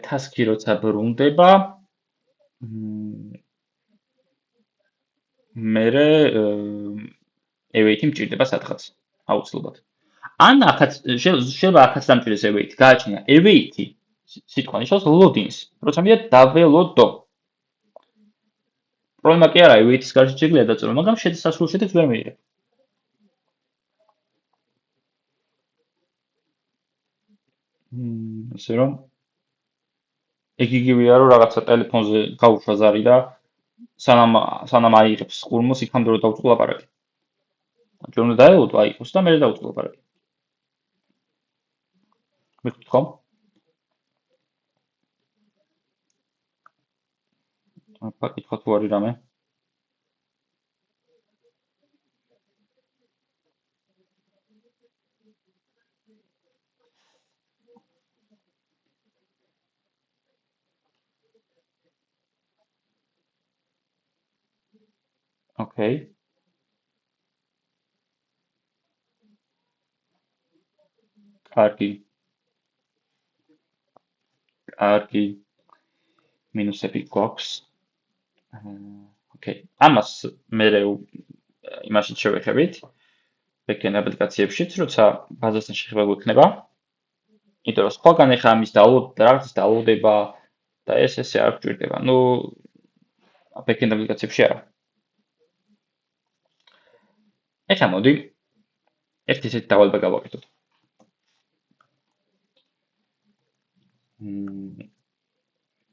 task-ი როცა ბრუნდება, მე await-ი მჭირდება სადღაც აუცილებლად. ან ახაც შეიძლება ახაც დამჭირდეს await, გააჩნია await-ი სიტყვა ნიშნავს loading-ს, როცა მინდა დაველოდო. პრობლემა კი არა, await-ის გარშე შეიძლება დაწერო, მაგრამ შესაძლოა შედეგს ვერ მიიღებ. ასე რომ ეგ იგივეა რომ რაღაცა ტელეფონზე გავუშვა ზარი და სანამ აიღებს ყურმოს იქამდე რომ დავწყო ლაპარაკი. ჯერ უნდა დაელოდო აიყოს და მერე დავწყო ლაპარაკი. მეგობრებო, ხო? აკითხოთ თუ არის რამე? ოკეი. კარგი. კარგი. მინუსები გვაქვს. ოკეი. ამას მე იმაშიც შევეხებით. backend აპლიკაციებშიც, როცა ბაზასთან შეხება გვექნება. იმიტომ რომ სხვაგან ეხა ამის რაღაცის დაუნლოდება და ეს არ გვჭირდება. ნუ backend აპლიკაციებში არა. ეხლა მოდი ერთი ისეთი დავალება გავაკეთოთ.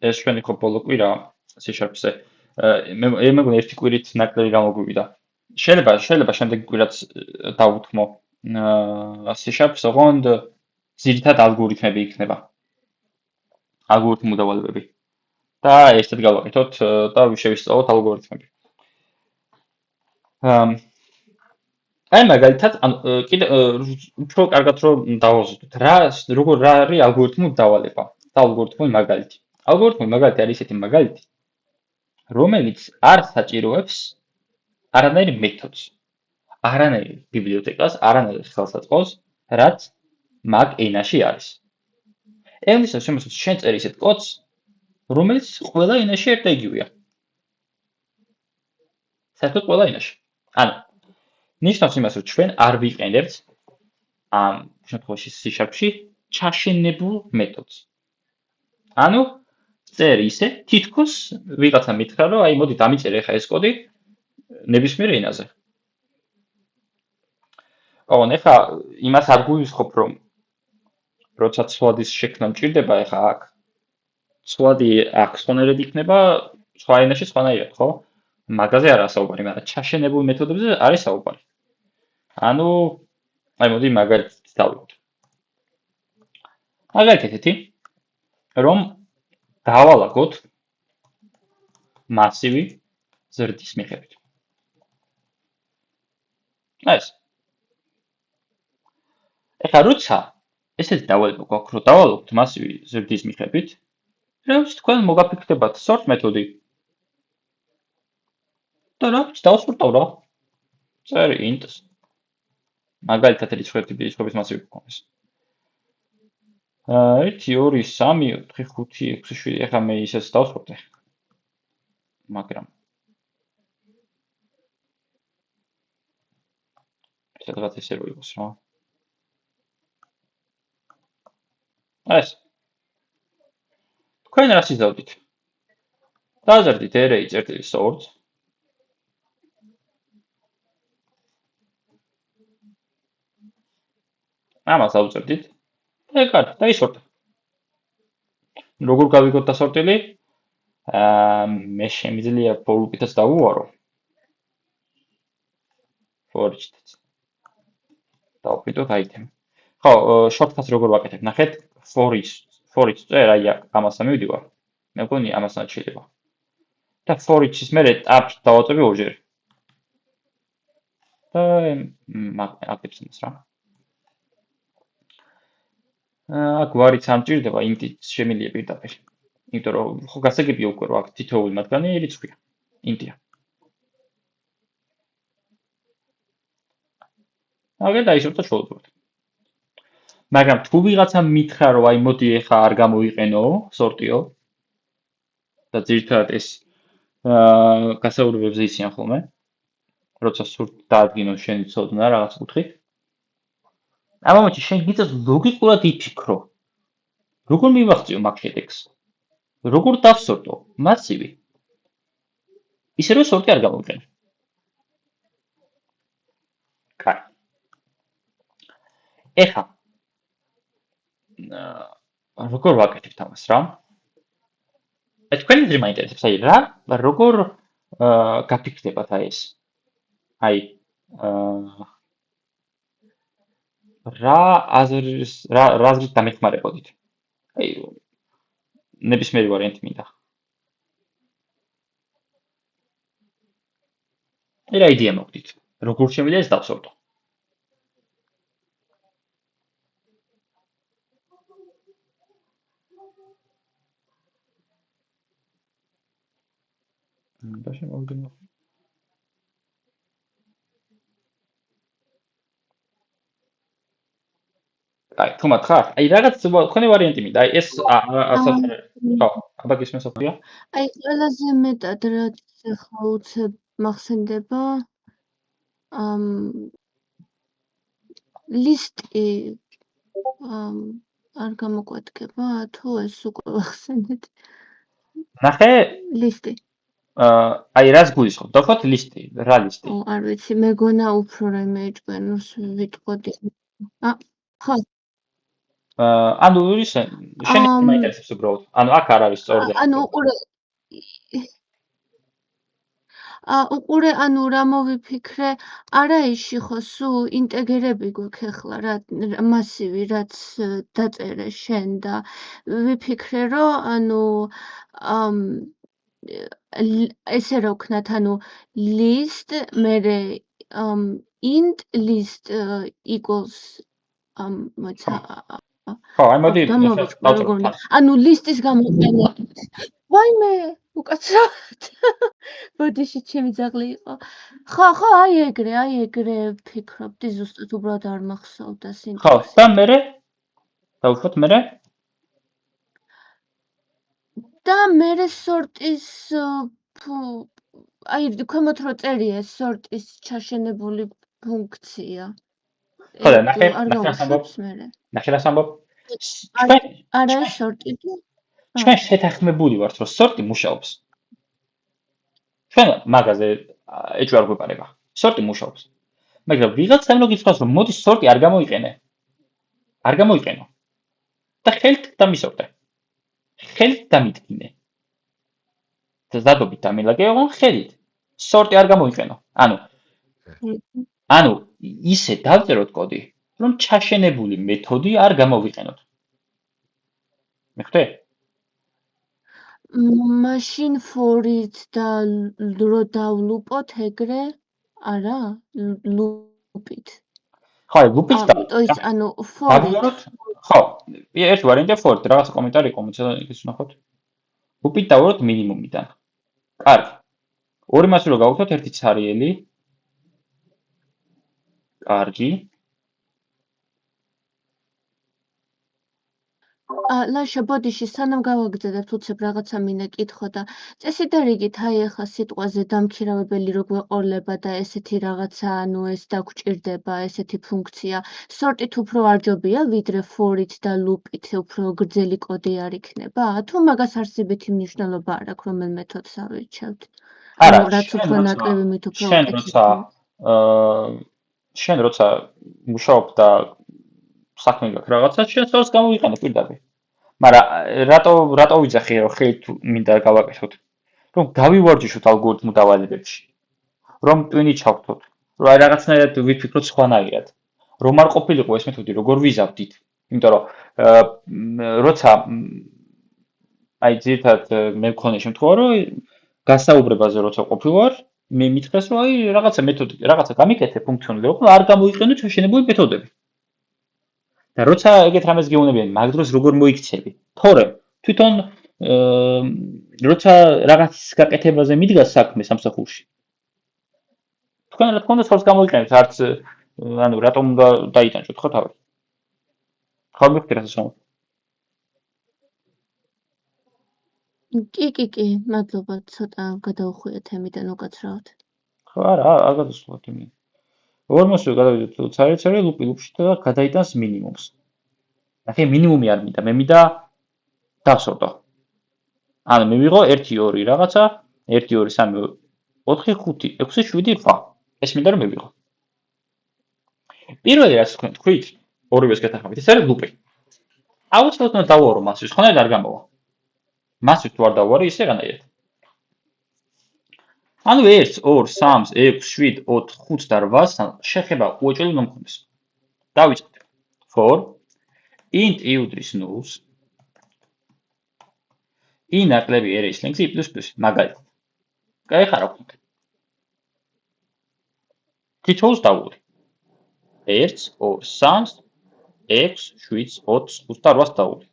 ეს ჩვენი ხო ბოლო კვირა C#-ზე. მე მეგონა ერთი კვირით ნაკლები გამოგვივიდა. შეიძლება შემდეგი კვირაც დავუთმო C#-ს, ოღონდ ძირითად ალგორითმები იქნება. ალგორითმულ დავალებები. და ერთად გავაკეთოთ და შევისწავლოთ ალგორითმები. აი მაგალითად, კიდე უფრო კარგად რომ დავაზუსტოთ, როგორ არის ალგორითმული დავალება და ალგორითმული მაგალითი. ალგორითმული მაგალითი არის ესეთი მაგალითი, რომელიც არ საჭიროებს არანაირ მეთოდს, არანაირ ბიბლიოთეკას, არანაირ ხელსაწყოს, რაც მაგ ენაში არის. ემისას შემოწმოთ შენ წერ ისეთ კოდს, რომელიც ყველა ენაში ერთ და იგივეა. საერთოდ ყველა ენაში. ანუ ნიშნავს იმას, რომ ჩვენ არ ვიყენებთ ამ შემთხვევაში C#-ში ჩაშენებულ მეთოდს. ანუ წერ ისე, თითქოს ვიღაცა მითხრა, რომ აი მოდი დამიწერე ხა ეს კოდი ნებისმიერ ენაზე. ოღონდ ეხა იმას არ გულისხმობ, რომ როცა ცვლადის შექმნა მჭირდება, ეხა აქ ცვლადი აქ სხვანაირად იქნება, სხვა ენაში სხვანაირად, ხო? მაგაზე არა საუბარი, მაგრამ ჩაშენებულ მეთოდებზე არის საუბარი. ანუ აი მოდი მაგალითს დავიღოთ. მაგალითად ესეთი, რომ დავალაგოთ მასივი ზრდის მიხედვით. ეს. ეხლა როცა ესეთი დავალება გვაქვს, რომ დავალაგოთ მასივი ზრდის მიხედვით, რაც თქვენ მოგაფიქრდებათ sort მეთოდი. და რაც დავსვირტავ რა. წერი int-ს. მაგალითად რიცხვების მასივი გვქონდეს. 1 2 3 4 5 6 7 ეხლა მე ისეს დავსვირტე. მაგრამ სადღაც ესე რო იყოს რა. ეს. თქვენ რას იზავდით? დაზრდით array.sort. ამას ავწერდით. და კარგი, დაისორტა. როგორ გავიგოთ დასორტილი? მე შემიძლია for loop-ითაც დავუვარო. for each-ით. დავფრინდოთ item. ხო, shortcut როგორ ვაკეთებ? ნახეთ, for each წერ აი ამასთან მივდივარ. მე მგონი ამასთან შეიძლება. და for each-ის მერე tab დავაწევი ორჯერ. და აკეთებს იმას რა. აქ ვარიც არ მჭირდება, int-ით შემიძლია პირდაპირ. იმიტომ რომ ხო გასაგებია უკვე რომ აქ თითოეული მათგანი რიცხვია. int-ია. აგერ დაისორტა შევუძლებთ. მაგრამ თუ ვიღაცა მითხრა რომ აი მოდი ეხა არ გამოიყენო, სორტიო და ძირითადად ეს გასაუბრებებზე იციან ხოლმე. როცა სურთ დაადგინო შენი ცოდნა რაღაც კუთხით. ამ მომენტში შენ გიწევს ლოგიკურად იფიქრო. როგორ მივახციო მაგ შედეგს? როგორ დავსორტო მასივი? ისე რომ სორტი არ გამოვიყენო. კარგი. ეხა როგორ ვაკეთებთ ამას რა? თქვენი ძრი მაინტერესებს, აი როგორ გაფიქრდებათ აი ეს? აი რა აზრით დამეხმარებოდით? აი ნებისმიერი ვარიანტი მინდა. აი რა იდეა მოგდით? როგორ შემიძლია ეს დავსორტო? და შემოვიდგინო. აი, თუ მათხარ? აი, რაღაც თქვენი ვარიანტი მინდა. აი, ეს აა, ხო, აბა გისმენს ოფია? აი, ყველაზე მეტად რაც ახლა უცებ მახსენდება, ამ ლისტი არ გამოკვეთგება, თუ ეს უკვე ვახსენეთ. ნახე, ლისტი. აი, რას გულისხმობ? დავხოთ ლისტი, რა ლისტი? არ ვიცი, მეგონა უფრო რაიმე იჭვენოს ვიტყოდი. ხო. ანუ ისე, შენ ამ მაინტერესებს უბრალოდ. ანუ აქ არ არის სწორ და ანუ უყურე, ანუ რა მოვიფიქრე, არა იში ხო სულ ინტეგერები გვაქვს ახლა რა მასივი რაც დაწერე შენ და ვიფიქრე რომ ანუ ესე რა ვქნათ, ანუ list მერე int list equals მოიცა ხო, აი მოდი დამოვიწყდა დავწეროთ როგორ თან. ანუ ლისტის გამოყენება ვაიმე უკაცრავად ბოდიში ჩემი ძაღლი იყო ხო აი ეგრე ვფიქრობდი ზუსტად უბრალოდ არ მახსოვდა ხო, სინტაქსი და მერე დავხოთ მერე და მერე სორტის აი ქვემოთ რო წერია სორტის ჩაშენებული ფუნქცია ხო და ნახე, არ ნახე რას ამბობ? გაუშვებს მერე ნახე რას ამბობ? ჩვენ არა ჩვენ ეს სორტი ჩვენ შეთანხმებული ვართ, რომ სორტი მუშაობს. ჩვენ მაგაზე ეჭვი არ გვეპარება. სორტი მუშაობს. მაგრამ ვიღაცამ რო გითხრას, რომ მოდი სორტი არ გამოიყენე. არ გამოიყენო. და ხელთ დამისორტე. ხელთ დამიტკინე. და ზადობით დამილაგეო ხელით. სორტი არ გამოიყენო. ანუ ისე დავწეროთ კოდი, რომ ჩაშენებული მეთოდი არ გამოვიყენოთ. მეხტე? მაშინ for-ით და რო დავლუპოთ ეგრე არა ლუპით ხო, ლუპით და то есть ანუ for-ით დავუაროთ. ხო, ერთ ვარიანტია for-ით, რაღაც კომენტარი იყო, მოიცა ის ვნახოთ. ლუპით დავუაროთ მინიმუმიდან. კარგი. ორი მასში რო გავუხსნათ ერთი ცარიელი. კარგი. ლაშა ბოდიში სანამ გავაგრძელებთ უცებ რაღაცა მინდა კითხო და წესი და რიგით აი ახლა სიტყვაზე დამქირავებელი რო გვეყოლება და ესეთი რაღაცა ანუ ეს დაგჭირდება ესეთი ფუნქცია სორტით უფრო არჯობია ვიდრე for-ით და loop-ით უფრო გრძელი კოდი არ იქნება თუ მაგას არსებითი მნიშვნელობა არ აქვს რომელ მეთოდს ავირჩევთ ანუ რაც უფრო ნაკლები მით უფრო შენ როცა უკეთესი შენ როცა მუშაობ და საქმე გაქვს რაღაცა, შენ სწორს გამოიყენე პირდაპირ. მაგრამ რატო ვიძახი რომ ხელით მინდა გავაკეთოთ? რომ გავივარჯიშოთ ალგორითმულ დავალებებში. რომ ტვინი ჩავთოთ. რომ აი რაღაცნაირად ვიფიქროთ სხვანაირად. რომ არ ყოფილიყო ეს მეთოდი, როგორ ვიზავდით. იმიტომ რომ როცა აი ძირთად მე მქონე შემთხვევა, რომ გასაუბრებაზე როცა ყოფილვარ, მე მითხრეს რომ აი რაღაცა მეთოდი, რაღაცა გამიკეთე ფუნქციონალური, ხო არ გამოიყენო ჩაშენებული მეთოდები. და როცა ეგეთ რამეს გეუბნებიან, მაგ დროს როგორ მოიქცევი? თორემ თვითონ როცა რაღაცის გაკეთებაზე მიდგა საქმე სამსახურში. თქვენ რა თქმა უნდა სწორს გამოიყენებთ, არც ანუ რატომ უნდა დაიტანჯოთ ხო თავი? ხო მიხდი რასაც ვამბობ. კი, მადლობა, ცოტა გადავხვია თემიდან უკაცრავად. ხო არა, არ გადასვლათ იმი. ორმოსვე გადავიდეთ ცარიცარი ლუპში და გადაიტანს მინიმუმს. ნახე მინიმუმი არ მინდა, მე მინდა დავსორტო. ანუ მივიღო 1 2 რაღაცა 1 2 3 4 5 6 7 8 ეს მინდა რომ მივიღო. პირველი რაც თქვით, ორივეს გეთანხმებით, ეს არის ლუპი. აუცილებლად დავუარო მასის, ხონად არ გამოვა. მასის თუ არ დავუარი, ისე რანაირად. ანუ 1 2 3 6 7 8 5 და 8-სთან შეხება უეჭველი უნდა მქონდეს. დავიწყეთ. for int i უდრის 0-ს i ნაკლები array length i++ მაგალითად. გაიხარა ვქნათ. თითოეულს დავუვრი. 1 2 3 6 7 8 5 და 8-ს დავუვრი.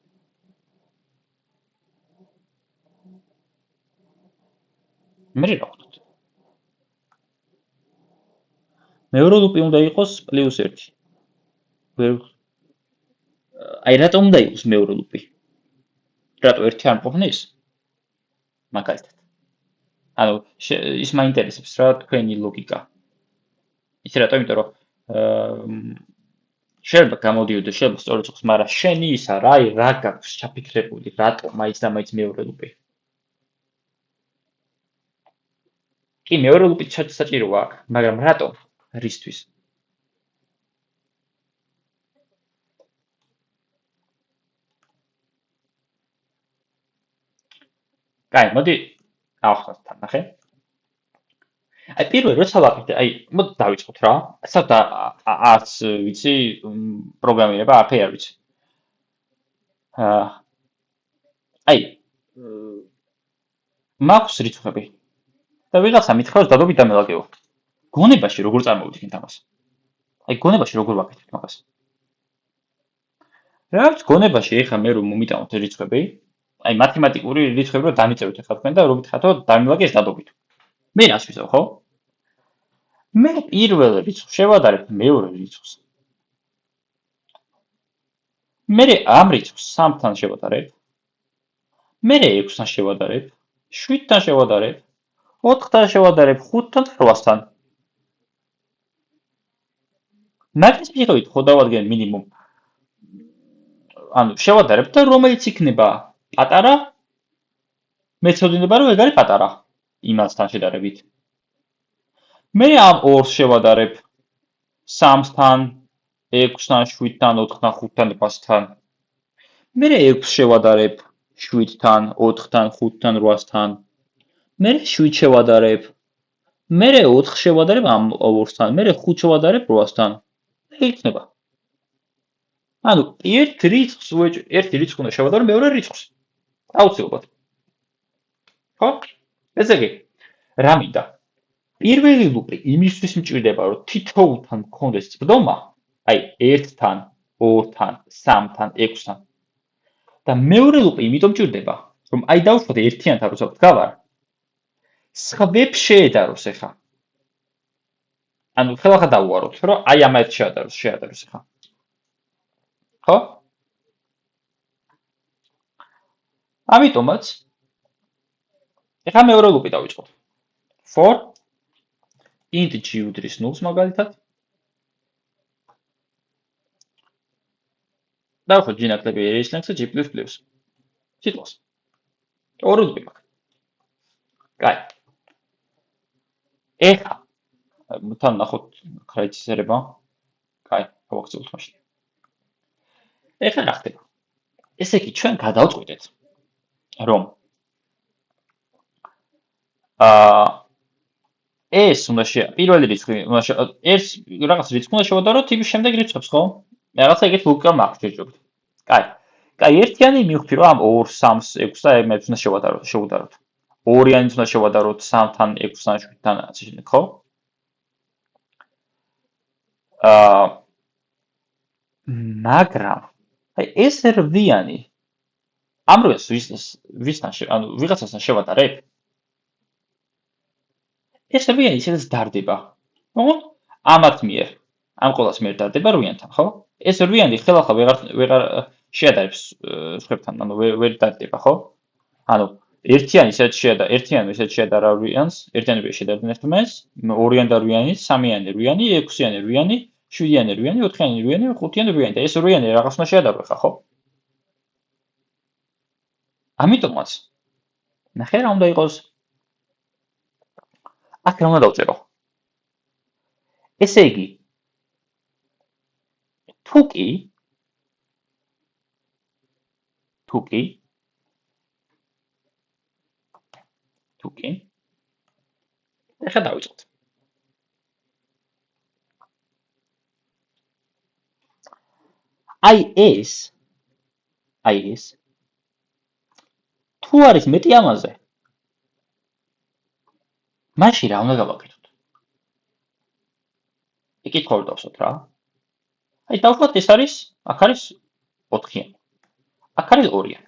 მე რა ვქნათ? მეორე ლუპი უნდა იყოს +1. ვერ აი რატომ უნდა იყოს მეორე ლუპი? რატო ერთი არ მყოფნის? მაგალითად. ანუ ის მაინტერესებს რა თქვენი ლოგიკა. იცი რატო? იმიტომ რომ შეიძლება გამოდიოდეს, შეიძლება სწორად იყოს, მაგრამ შენი ისა რა გაქვს ჩაფიქრებული, რატო მაინც და მაინც მეორე ლუპი? კი, მეორე ლუპი საჭიროა აქ, მაგრამ რატო? რისთვის? კაი, მოდი ავხსნათ თან, ნახე. აი პირველ როცა ვაკეთე, აი მოდი დავიწყოთ რა. საერთოდ არც ვიცი პროგრამირება, არაფერი არ ვიცი. აი მაქვს რიცხვები და ვიღაცა მითხრობს დადობით და მელაგეო. გონებაში როგორ წარმოვიდგინთ ამას? აი გონებაში როგორ ვაკეთებთ მაგას? რაც გონებაში ეხა მე რომ მომიტანოთ რიცხვები, აი მათემატიკური რიცხვები რომ დამიწეროთ ეხლა თქვენ და რომ მითხრათ დამილაგეს დადობით. მე რას ვიზავ, ხო? მე პირველ რიცხვს შევადარებ მეორე რიცხვს. მე ამ რიცხვს 3-თან შევადარებ. მე 6-თან შევადარებ, 7-თან შევადარებ, 4-თან შევადარებ, 5-თან და 8-თან. მაგის მიხედვით ხო დავადგენ მინიმუმ ანუ შევადარებ და რომელიც იქნება პატარა მეცოდინება რომ ეგ არის პატარა იმასთან შედარებით. მე ამ 2-ს შევადარებ 3-თან, 6-თან, 7-თან, 4-თან, 5-თან, 8-თან. მე 6-ს შევადარებ 7-თან, 4-თან, 5-თან, 8-თან. მე 7 შევადარებ. მე 4 შევადარებ ამ 2-თან, მე 5 შევადარებ 8-თან. იქნება. ანუ ერთ რიცხვს უნდა შევადარო მეორე რიცხვს. აუცილებლად. ხო? ესე იგი, რა მინდა? პირველი ლუპი იმისთვის მჭირდება, რომ თითოეულთან მქონდეს წვდომა, აი 1-თან, 2-თან, 3-თან, 6-თან. და მეორე ლუპი იმიტომ მჭირდება, რომ აი დავუშვათ ერთიანთან როცა ვდგავარ, სხვებს შეედაროს ეხა. ანუ ხელახლა დავუაროთ, რომ აი ამათ შეადაროს ეხა. ხო? ამიტომაც ეხა მეორე ლუპი დავიწყოთ. For int g უდრის 0-ს მაგალითად. დავუშვათ g ნაკლები a-ის ლენქსა g++. სიტყვას. ორი ლუპი მაქვს. კაი. ეხა თან ნახოთ რა იცისერება. კაი, გავახსოვოთ მაშინ. ეხლა რა ხდება? ესე იგი ჩვენ გადავწყვიტეთ რომ ეს უნდა პირველი რიცხვი უნდა ეს რაღაც რიცხვი უნდა შევადაროთ იმის შემდეგ რიცხვებს, ხო? რაღაცა ეგეთ ლოგიკა მაქვს ჯერჯერობით. კაი. კაი, ერთიანი მივხვდი რომ ამ 2, 3, 6 და მე უნდა შევადაროთ. ორიანიც უნდა შევადაროთ 3-თან, 6-თან, 7-თან, ასე შემდეგ, ხო? მაგრამ აი ეს რვიანი ამ რვიანს ვისთან ანუ ვიღაცასთან შევატარებ ეს რვიანი ისედაც დარდება. მოკლედ ამათ მიერ ამ ყოველას მიერ დარდება რვიანთან, ხო? ეს რვიანი ხელახლა ვეღარ შეადარებს სხვებთან, ანუ ვერ დარდება, ხო? ანუ ერთიანი ისეთ შეადარა რვიანს, ერთიანი შეადარდნენ ერთმანეთს, ორიანი და რვიანი, სამიანი რვიანი, ექვსიანი რვიანი, 7-იანი რვიანი, 4-იანი რვიანი, 5-იანი რვიანი და ეს რვიანი რაღაც უნდა შეადარო ხა, ხო? ამიტომაც ნახე რა უნდა იყოს აქ რა უნდა დავწერო? ესე იგი თუ კი ეხლა დავიწყოთ. აი ეს თუ არის მეტი ამაზე მაშინ რა უნდა გავაკეთოთ? ეკითხვა რომ დავსვათ რა. აი დავხვდათ ეს არის, აქ არის 4-იანი. აქ არის 2-იანი.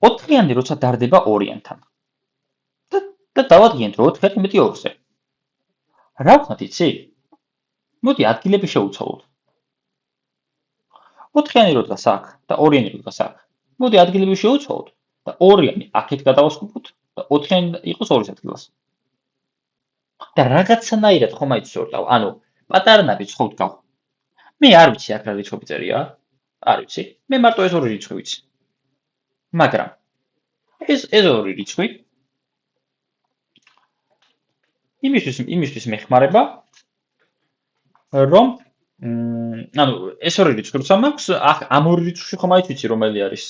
4-იანი როცა დარდება 2-იანთან. და დავადგენთ რომ 4 მეტი 2-ზე. რა ვქნათ იცი? მოდი ადგილები შევუცვალოთ. 4-იანი რო დგას აქ და 2-იანი რო დგას აქ. მოდი ადგილები შევუცვალოთ და 2-იანი აქეთ გადავასკუპოთ და 4-იანი იყოს 2-ის ადგილას. და რაღაცნაირად ხომ აიცორტავ, ანუ პატარა ნაბიჯს ხო ვდგავ. მე არ ვიცი აქ რა რიცხვები წერია, არ ვიცი. მე მარტო ეს ორი რიცხვი ვიცი. მაგრამ ეს ორი რიცხვი იმისთვის მეხმარება, რომ ანუ ეს ორი რიცხვი როცა მაქვს, აქ ამ ორი რიცხვში ხომ აიც ვიცი რომელი არის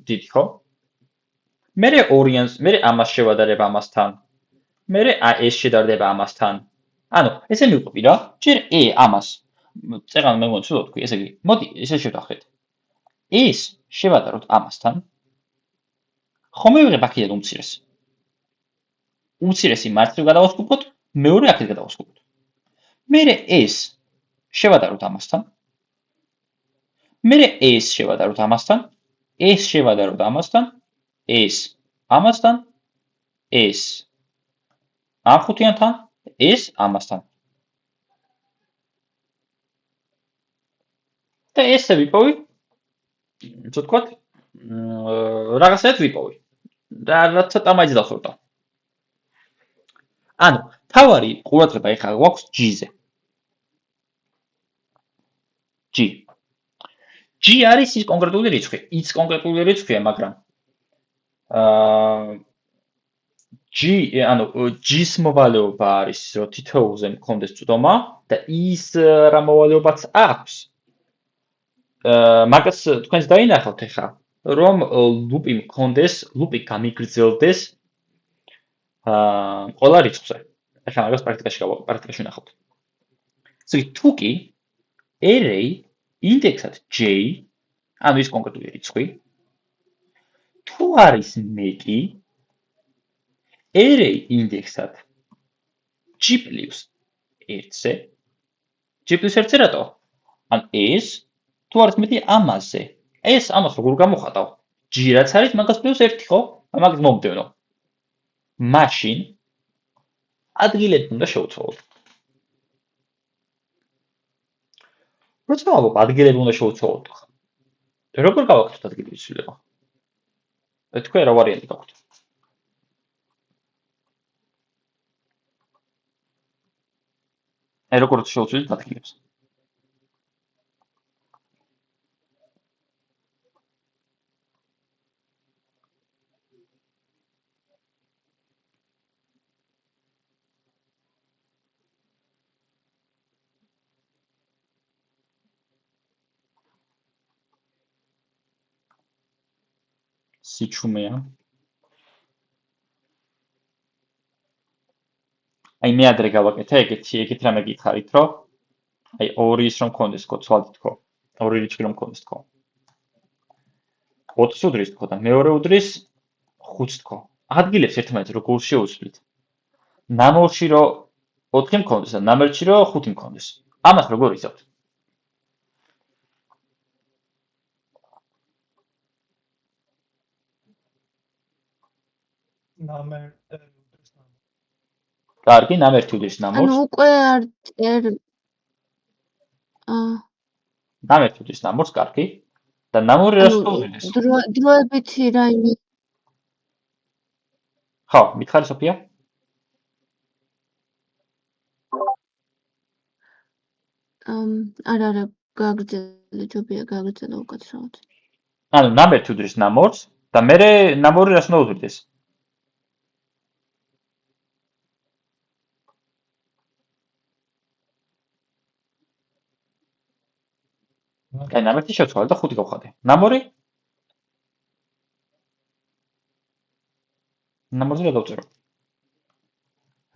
დიდი, ხო? მერე ორიანს, მერე ამას შევადარებ ამასთან. მერე ეს შედარდება ამასთან. ანუ ესე მივყვი რა, ჯერ ამას წეღან მე მგონი ცუდად თქვი, ესე იგი, მოდი ესე შევთანხმდეთ. ეს შევადაროთ ამასთან. ხომ მივიღებ აქედან უმცირეს. უმცირესი მარცხნივ გადავასკუპოთ, მეორე აქეთ გადავასკუპოთ. მერე ეს შევადაროთ ამასთან. მერე ეს შევადაროთ ამასთან. ეს შევადაროთ ამასთან. ეს ამასთან. ეს ამ ხუთიანთან, ეს ამასთან. და ესე ვიპოვი, ცოტა ვთქვათ, რაღაცად ვიპოვი. და რა ცოტა მაინც დავსორტავ. ანუ, თავარი ყურადღება ეხლა გვაქვს G-ზე. G. G არის ის კონკრეტული რიცხვი. ის კონკრეტული რიცხვია, მაგრამ G, ანუ G-ს მოვალეობა არის, რომ თითოეულზე მქონდეს წვდომა და ის რა მოვალეობაც აქვს. მაგას თქვენს დაინახავთ ეხლა, რომ ლუპი მქონდეს, ლუპი გამიგრძელდეს ყველა რიცხვზე. ეხლა მაგას პრაქტიკაში ვნახავთ. ესე იგი, თუ კი array ინდექსად J, ანუ ის კონკრეტული რიცხვი, თუ არის მეტი array ინდექსად G+1-ზე, G+1-ზე რატო? ან ეს თუ არის მეტი ამაზე. ეს ამას როგორ გამოხატავ? G რაც არის მაგას +1, ხო? მაგის მომდევნო. მაშინ ადგილები უნდა შევუცვალოთ. როცა ვამბობ ადგილები უნდა შევუცვალოთ, როგორ გავაკეთოთ ადგილების ცვლილება? თქვენ რა ვარიანტი გაქვთ? როგორ შევუცვლით ადგილებს? სიჩუმეა. აი მე ადრე გავაკეთე, ეგეთ რამე გითხარით, რომ აი 2 ის რომ მქონდეს თქო, ცვალდით თქო. 2 რიცხვი რომ მქონდეს თქო. 4 უდრის თქო და მეორე უდრის 5 თქო. ადგილებს ერთმანეთს როგორ შევუცვლით? ნამორში რომ 4 მქონდეს და ნამერში რომ 5 მქონდეს. ამას როგორ იცავთ? კარგი, ნამერთი უდრის ნამორს. ანუ უკვე არ წერ ნამერთი უდრის ნამორს, კარგი. და ნამორი რას უდრის? დროებითი რაიმე. ხო, მითხარი სოფია? არა, გააგრძელე, ჯობია გააგრძელე უკაცრავად. ანუ ნამერთი უდრის ნამორს და მერე ნამორი რას უნდა უდრიდეს? აი, ნამერთი შევცვალე და 5 გავხადე. ნამორი? ნამორზე რა დავწერო?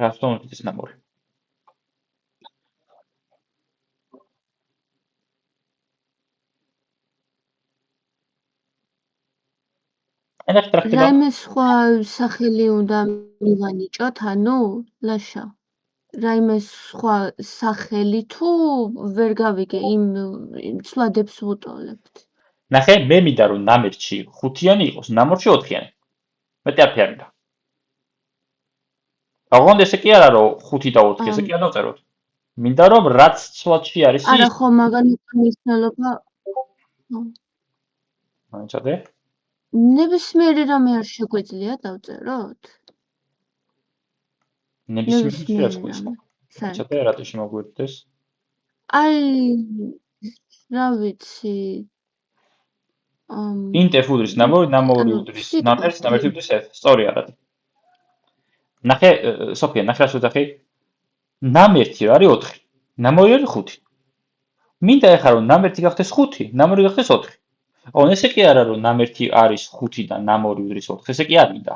რას უნდა უდრიდეს ნამორი? რაიმე სხვა სახელი უნდა მივანიჭოთ, ანუ ლაშა. რაიმე სხვა სახელი თუ ვერ გავიგე იმ ცვლადებს ვუტოლებთ. ნახე, მე მინდა რომ ნამერთში 5-იანი იყოს, ნამორში 4-იანი. მეტი არაფერი არ მინდა. აღონდა ესე კი არა რომ 5 და 4 ესე კი არ დავწეროთ. მინდა რომ რაც ცვლადში არის ის. არა, ხო, მაგან მნიშვნელობა მოიცადე? ნებისმიერი რამე არ შეგვიძლია დავწეროთ? ნებისმიერი რაც ნებისმიერი გულისხმობ. რამე. საერთოდ. მოიცადე, რატო შემოგვიერთდეს? აი, რა ვიცი. ინტ F უდრის ნამორი, ნამორი უდრის ნამერთს, ნამერთი უდრის F. სწორი არ არის. ნახე, სოფია, ნახე რას ვეძახი? ნამერთი არის 4. ნამორი არის 5. მინდა ეხლა რომ ნამერთი გახდეს 5, ნამორი გახდეს 4. ოღონდ ესე კი არა რომ ნამერთი არის 5 და ნამორი უდრის 4. ესე კი არ მინდა.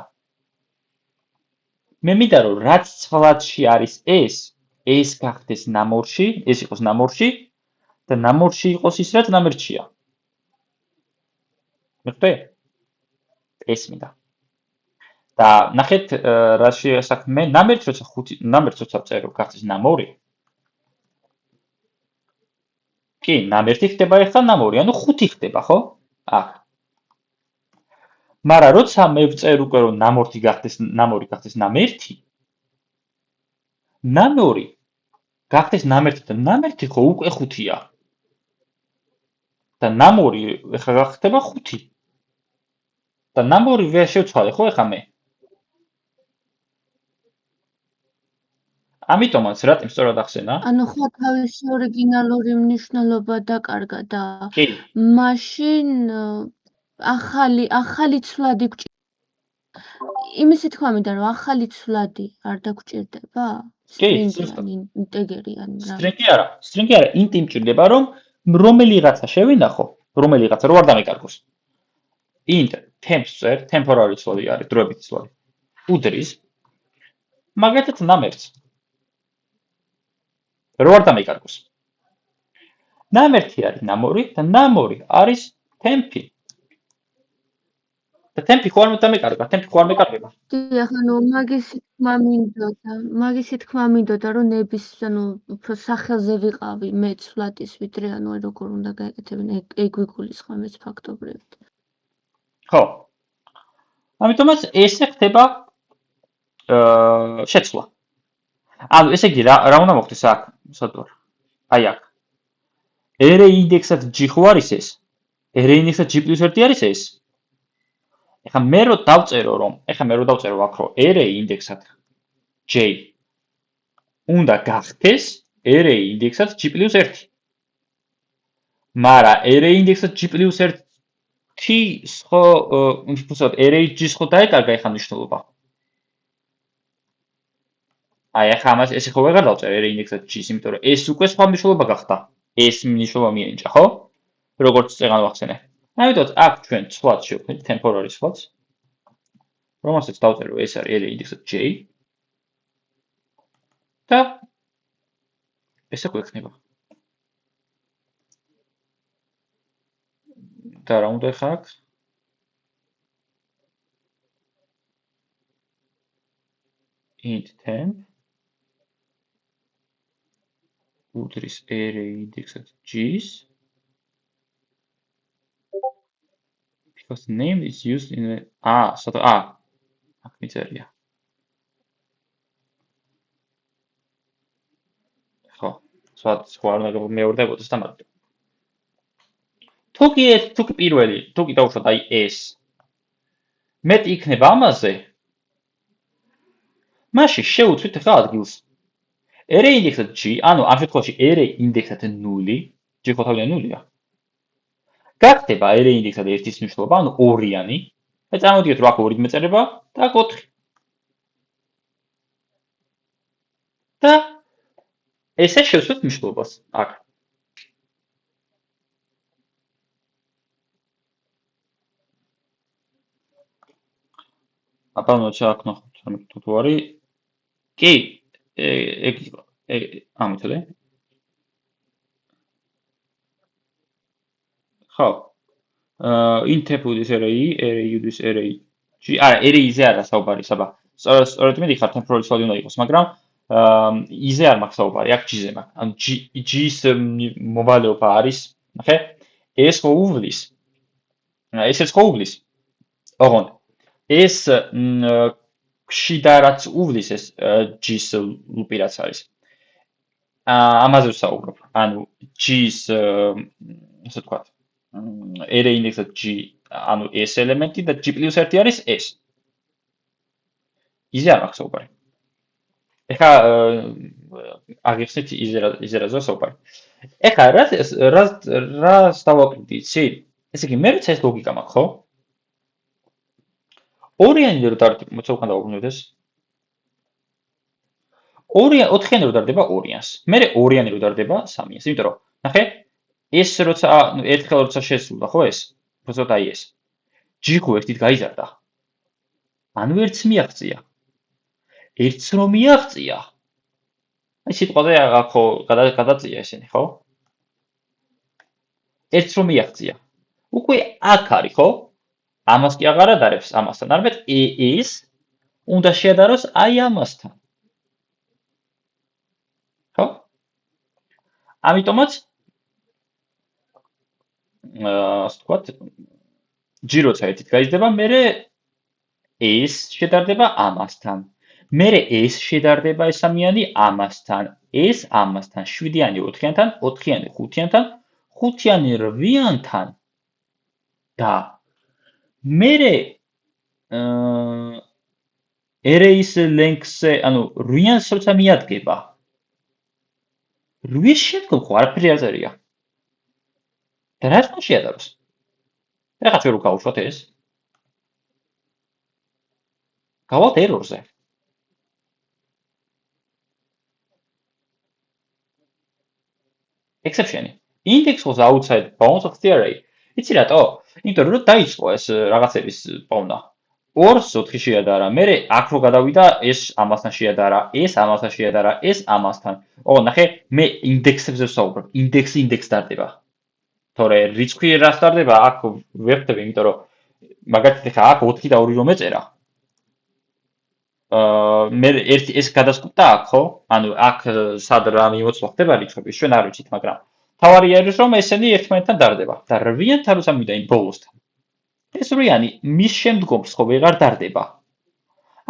მე მინდა რომ რაც ცვლადში არის ეს გახდეს ნამორში, ეს იყოს ნამორში და ნამორში იყოს ის რაც ნამერთშია. მიხვდე? ეს მინდა. და ნახეთ რა შეასაქმე ნამერთს როცა 5 ნამერთს როცა წერო გახდეს ნამორი. კი, ნამერთი ხდება ეხლა ნამორი, ანუ 5 ხდება, ხო? აქ. მაგრამ როცა მე ვწერ უკვე რომ ნამორი გახდეს ნამერთი, ნამორი გახდეს ნამერთი და ნამერთი ხო უკვე 5-ია. და ნამორი ეხლა გახდება 5. და ნამორი ვერ შევცვალე ხო ეხლა მე? ამიტომაც რატომ სწორად ახსენა? ანუ ხო თავისი ორიგინალური მნიშვნელობა დაკარგა და კი. მაშინ ახალი ცვლადი იმისი თქვა მინდა რომ ახალი ცვლადი არ დაგჭირდება? სტრინგი ინტეგერი ან რა? სტრინგი არა, ინტი მჭირდება რომ რომელიღაცა შევინახო, რომელიღაცა რო არ დამეკარგოს. int temps წერს, temporary ცვლადი არის, დროებითი ცვლადი. უდრის მაგათაც ნამერთს. რო არ დამეკარგოს. ნამერთი არის ნამორი და ნამორი არის tempi. და tempi ხო არ დამეკარგა, tempi ხო არ მეკარგება. დიახ, ანუ მაგისი თქმა მინდოდა რომ ნების, ანუ უფრო სახელზე ვიყავი მე ცვლადის ვიდრე ანუ როგორ უნდა გაეკეთებინა ეგ ვიგულისხმებს ფაქტობრივად. ხო. ამიტომაც ესე ხდება შეცვლა. ანუ ესე იგი რა უნდა მოხდეს აქ, სათვალ. აი აქ. array index-ად g ხო არის ეს? array index-ად g+1 არის ეს? ეხლა მე რო დავწერო აქ რომ array index-ად j უნდა გახდეს array index-ად g+1. მაგრამ array index-ად g+1 ხო, უბრალოდ array g-ს ხო დაეკარგა ეხლა მნიშვნელობა. აი ახლა ამას ესე ხო ვეღარ დავწერ array index-ად g-ს, იმიტომ რომ ეს უკვე სხვა მნიშვნელობა გახდა. ეს მნიშვნელობა მიენიჭა, ხო? როგორც წეგან ვახსენე. ამიტომ აქ ჩვენ ცვლადს შევქმნით, temporary ცვლადს. რომელსაც დავწერო ეს არის array index-ად j. და ესე გვექნება. და რა უნდა ხარ აქ? int temp უდრის array index-ად g-s because name is used in აქ მიწერია. ხო, სხვა არ უნდა მეორდებოდეს და მაგ. თუ კი პირველი, თუ კი დავუშვათ აი ეს. მეტი იქნება ამაზე. მაშინ შევუცვით ახლა ადგილს. array index-ად g, ანუ ამ შემთხვევაში array index-ად 0, g ხო თავიდან 0-ია. გახდება array index-ად 1-ის მნიშვნელობა, ანუ 2-იანი. და წარმოვიდგინეთ რომ აქ 2 მეწერება და აქ 4. და ესე შევსვით მნიშვნელობას აქ. აბანო აქ ნახოთ, თუ არის. კი, ამითოდე. ხო. int temp უდრის array უდრის array g. არა, array-ზე არა საუბარი, საბა. სწორედ მიდიხარ temporary ცვლადი უნდა იყოს, მაგრამ იზე არ მაქვს საუბარი, აქ g-ზე მაქვს. ანუ g-ის მოვალეობა არის, ნახე? ეს ხო უვლის. ესეც ხო უვლის. ოღონდ ეს შიდა რაც უვლის ეს g-ის ლუპი რაც არის. ამაზე ვსაუბრობ. ანუ g-ის ასე ვთქვათ. array index-ად g, ანუ s ელემენტი და g+1 არის s. იზე არ მაქვს საუბარი. ეხლა აგიხსნით იზე რაზეა საუბარი. ეხლა რას დავაკრიბდი, იცი? ესე იგი, მე როცა ეს ლოგიკა მაქვს, ხო? ორიანი რო დარდებ, მოცა უკან დავაბრუნოთ ეს. ოთხიანი რო დარდება ორიანს. მერე ორიანი რო დარდება სამიანს. იმიტომ რომ, ნახე, ეს როცა ერთხელ როცა შესრულდა, ხო ეს? უბრალოდ აი ეს. g ხო ერთით გაიზარდა. ანუ ერთს მიაღწია. ერთს რომ მიაღწია. აი სიტყვაზე ხო გადაწია ესენი, ხო? ერთს რომ მიაღწია. უკვე აქ არის, ხო? ამას კი აღარ ადარებს ამასთან. არამედ ეს უნდა შეადაროს აი ამასთან. ხო? ამიტომაც ასე ვთქვათ, g როცა ერთით გაიზრდება, მერე ეს შედარდება ამასთან. მერე ეს შედარდება ეს სამიანი ამასთან, ეს ამასთან, 7-იანი 4-იანთან, 4-იანი 5-იანთან, 5-იანი 8-იანთან და მერე array-ის length-ზე, ანუ 8-იანს როცა მიადგება, 8-ის შემდგომ ხო არაფერი არ წერია. და რა თქმა შეადაროს? რაღაც ვერ გავუშვათ ეს. გავალთ error-ზე. exception-ი. Index was outside bounds of the array. იცი რატო? იმიტომ რომ დაიწყო ეს რაღაცების პოვნა. 2-ს 4 შეადარა, მერე აქ რო გადავიდა, ეს ამასთან შეადარა, ეს ამასთან შეადარა, ეს ამასთან. ნახე, მე ინდექსებზე ვსაუბრობ. ინდექს დარდება. თორე რიცხვი რას დარდება, აქ ვერ ხდება, იმიტომ რომ მაგალითად ხა აქ 4 და 2 რომ ეწერა. მე ერთი ეს გადასკუპდა აქ, ხო? ანუ აქ სად რა მიმოცვლა ხდება რიცხვების, ჩვენ არ ვიცით, მაგრამ თავარია ის რომ ესენი ერთმანეთთან დარდება და 8-თან როცა მივიდა იმ ბოლოსთან. ეს 8-იანი მის შემდგომს ხო ვეღარ დარდება.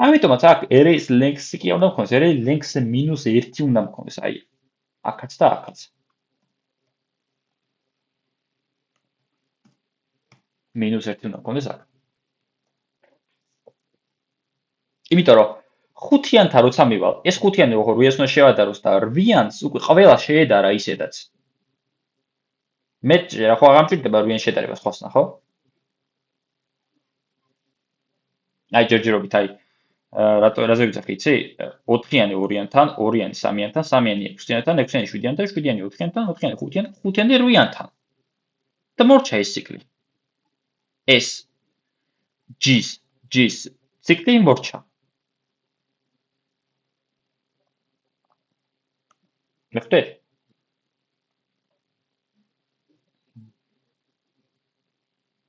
ამიტომაც აქ array-ის length-ი კი უნდა მქონდეს, array length-ზე -1 უნდა მქონდეს, აი აქაც და აქაც. -1 უნდა მქონდეს აქ. იმიტომ რომ 5-იანთან როცა მივალ, ეს 5-იანი როგორ 8-ს უნდა შევადაროს და 8-იანს უკვე ყველა შეედარა ისედაც. მე რა ხო აღარ მჭირდება 8-იანი შედარება სხვასთან, ხო? აი ჯერჯერობით, აი რაზე ვიძახი, იცი? 4-იანი 2-იანთან, 2-იანი 3-იანთან, 3-იანი 6-იანთან, 6-იანი 7-იანთან, 7-იანი 4-იანთან, 4-იანი 5-იანთან, 5-იანი 8-იანთან. და მორჩა ეს ციკლი. ეს G-ს ციკლი მორჩა. მეხტერ?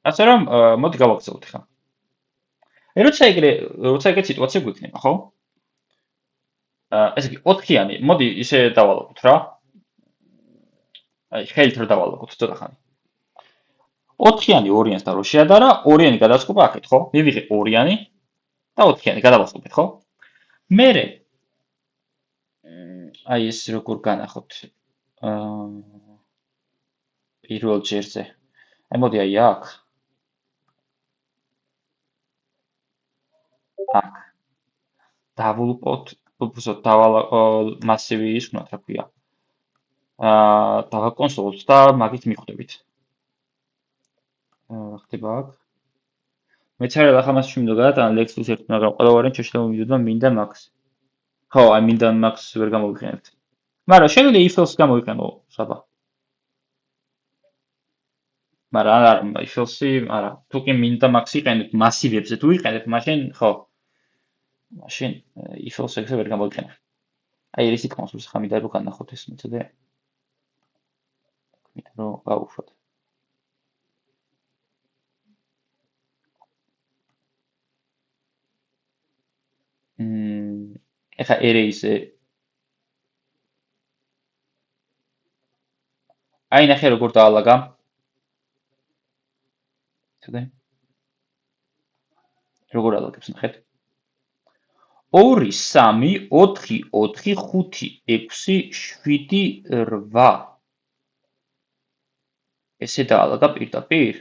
ასე რომ მოდი გავაგზავნოთ ხა. როცა ეგრე სიტუაცია გვიქნება, ხო? ესე იგი 4-იანი, მოდი ისე დავალაგოთ რა. აი ხელით რა დავალაგოთ ცოტა ხანი. 4-იანი 2-იანს და რო შეადარა, 2-იანი გადასკუპა აქეთ, ხო? მივიღე 2-იანი და 4-იანი გადავასკუპეთ, ხო? მერე აი ეს როგორ განახოთ? პირველ ჯერზე. აი მოდი აი აქ. აქ. დავულყოთ, უბრალოდ მასივი ის ვქნათ, რა ქვია. დავაკონსოლოთ და მაგით მიხვდებით. ხდება აქ. მეც არ ახლა მას მინდა გადატანა ლექსის ერთ, მაგრამ ყველა ვარიანტ შეიძლება მივიდოდმა მინდა max. ხო, აი მინდა max ვერ გამოვიყენებთ. მაგრამ შეიძლება if else გამოვიყენო, საბა. მაგრამ არა, if else-ი, არა. თუ კი მინდა max იყენებ მასივებზე თუ იყენებ, მაშინ ხო. მაშინ if else-ზე ვერ გამოვიყენებ. აი ეს იქნავს, რომ ხა მინდა რომ განახოთ ეს მეცადე. მინდა რომ გავუშვათ. ეხა array-ზე აი ნახე როგორ დაალაგა. ცოტა. როგორ ალაგებს ნახეთ. 2 3 4 4 5 6 7 8 ესე დაალაგა პირდაპირ.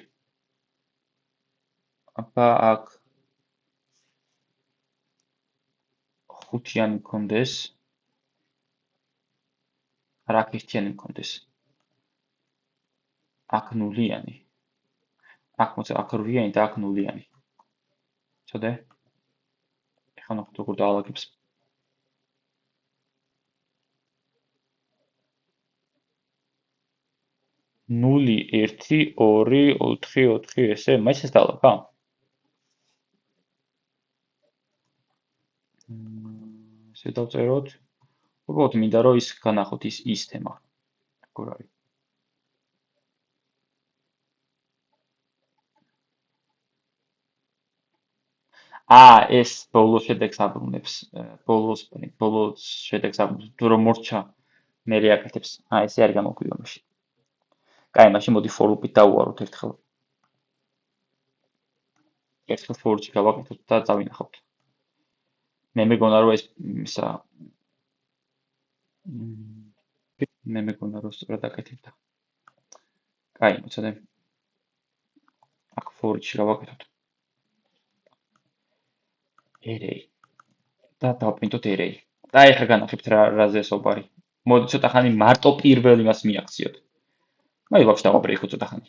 აბა აქ ხუთიანი მქონდეს. არა აქ ერთიანი მქონდეს. აქ ნულიანი. აქ მოიცა აქ 8-იანი და აქ 0-იანი. ცოდე? ეხლა ნახოთ როგორ დაალაგებს. 0 1 2 4 4 ესე მაინც ეს დაალაგა? ესე დავწეროთ. უბრალოდ მინდა რომ ის განახოთ ის თემა. როგორ არის? ეს ბოლოს შედეგს აბრუნებს. ბოლოს შედეგს აბრუნებს. თუ რომ მორჩა მე აკეთებს. ესე არის გამოგვივა მაშინ. კაი, მაშინ მოდი for loop-ით დავუაროთ ერთხელ. ერთხელ for-ში გავაკეთოთ და დავინახავთ. მე მეგონა რომ ეს ისა მე მეგონა რომ სწორად აკეთებდა. კაი, მოცადე. აქ for-ში გავაკეთოთ. array. და დავპრინტოთ array. და ეხლა განახებთ რაზე სობარი. მოდი ცოტა ხანი მარტო პირველ იმას მიაქციოთ. მოდი ვაფშე დავაბრიხოთ ცოტა ხანი.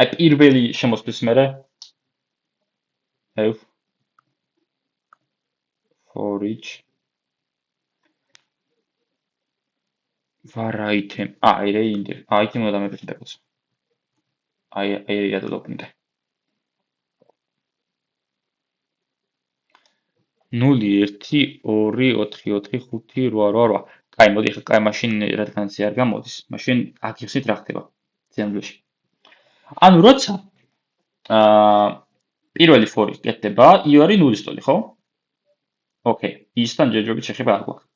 აი პირველი შემოსვლის მერე have for each var item. array index. item უნდა დამეპრინტებოც. array რა დავპრინტე. 0 1 2 4 4 5 8 8. კაი, მოდი ახლა კაი მაშინ რადგანაც არ გამოდის, მაშინ აკიხსით რა ხდება ძენლში. ანუ როცა პირველი for-ი კეთდება, i არის 0-ის ტოლი, ხო? ოკეი, ისთან ჯერჯერობით შეხება არ გვაქვს.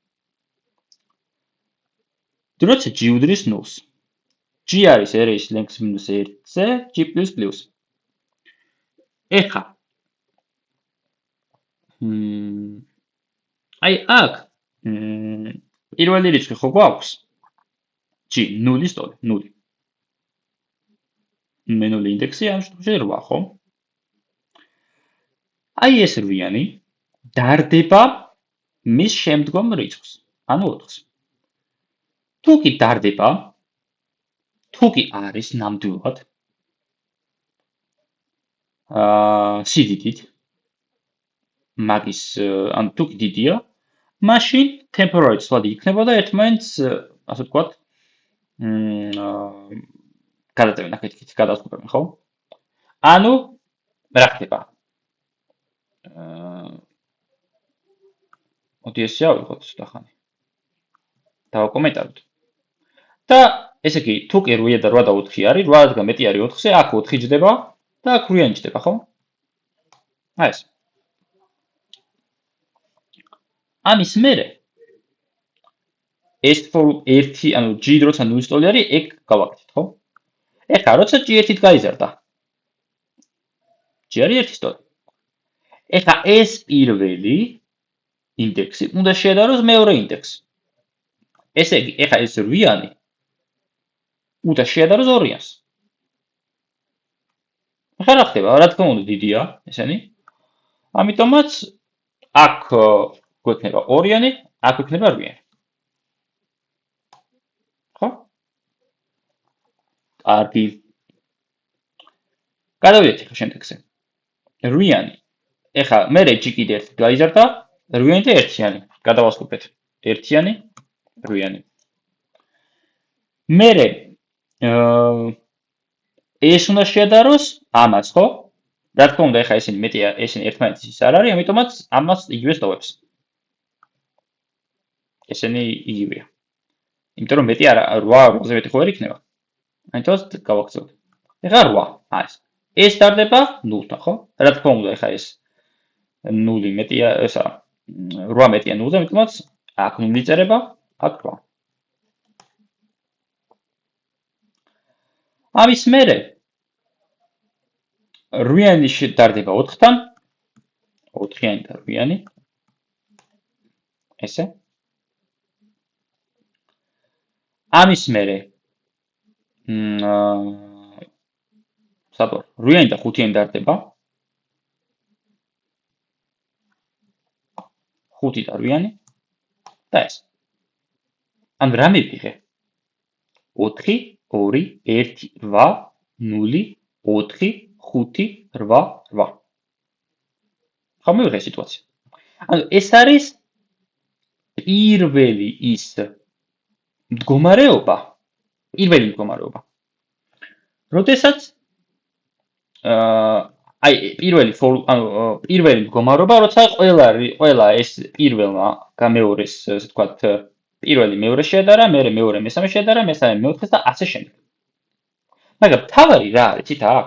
როცა g უდრის 0-ს. g არის array-ის length -1-ზე, g ++. ეხლა აი აქ პირველი რიცხვი ხო გვაქვს? g 0-ის ტოლი, 0. მენული ინდექსი ამ შემთხვევაში 8, ხო? აი ეს 8-იანი დარდება მის შემდგომ რიცხვს, ანუ 4-ს. თუ კი დარდება, თუ კი არის ნამდვილად სიდიდით მაგის ან თუ კი დიდია, მაშინ temporary ცვლადი იქნება და ერთმანეთს ასე ვთქვათ გადაწევენ აქეთ გადავსკუპებენ, ხო? ანუ რა ხდება? მოდი ესე ავიღოთ ცოტა ხანი. დავაკომენტაროთ. და ესე იგი, თუ კი 8 და 8 და 4 არის, 8-დან მეტი არის 4-ზე, აქ 4 ჯდება და აქ 8-იანი ჯდება, ხო? აი ეს. ამის მერე ეს for 1, ანუ g როცა 0-ის ტოლი არის, ეგ გავაკეთეთ, ხო? ეხლა როცა g 1-ით გაიზარდა. g არის 1-ის ტოლი. ეხლა ეს პირველი ინდექსი უნდა შეადაროს მეორე ინდექსს. ესე იგი, ეხლა ეს 8-იანი უნდა შეადაროს 2-იანს. ეხლა რა ხდება? რა თქმა უნდა დიდია ესენი. ამიტომაც აქ გვექნება 2-იანი, აქ გვექნება 8-იანი. ხო? კარგი. გადავიდეთ ახლა შემდეგზე. 8-იანი. ეხლა მერე g კიდე ერთი გაიზარდა, 8-იანი და 1-იანი. გადავასკუპეთ. 1-იანი, 8-იანი. მერე ეს უნდა შეადაროს ამას, ხო? რა თქმა უნდა, ეხლა ესენი მეტია, ესენი ერთმანეთის ის არ არის, ამიტომაც ამას იგივეს ტოვებს. ესენი იგივეა. იმიტომ რომ მეტი არა 8-ზე მეტი ხო ვერ იქნება. ამიტომაც გავაქცევთ. ეხლა 8, აი ეს. ეს დარდება 0-თან, ხო? რა თქმა უნდა, ეხლა ეს 0 მეტია, ესა 8 მეტია 0-ზე, ამიტომაც აქ 0 იწერება, აქ 8. ამის მერე 8-იანი დარდება 4-თან, 4-იანი და 8-იანი. ესე. ამის მერე სატო 8-იანი და 5-იანი დარდება. 5 და 8-იანი და ეს. ან რა მივიღე? 4 2 1 8 0 4 5 8 8. ხო მივიღე სიტუაცია. ანუ ეს არის პირველი ის მდგომარეობა, როდესაც აი პირველი მდგომარეობა, როცა ყველა ეს პირველმა გამეორეს, ასე ვთქვათ, პირველი მეორეს შეადარა, მერე მეორე მესამე შეადარა, მესამე მეოთხეს და ასე შემდეგ. მაგრამ თავარი რა არის, იცით აქ?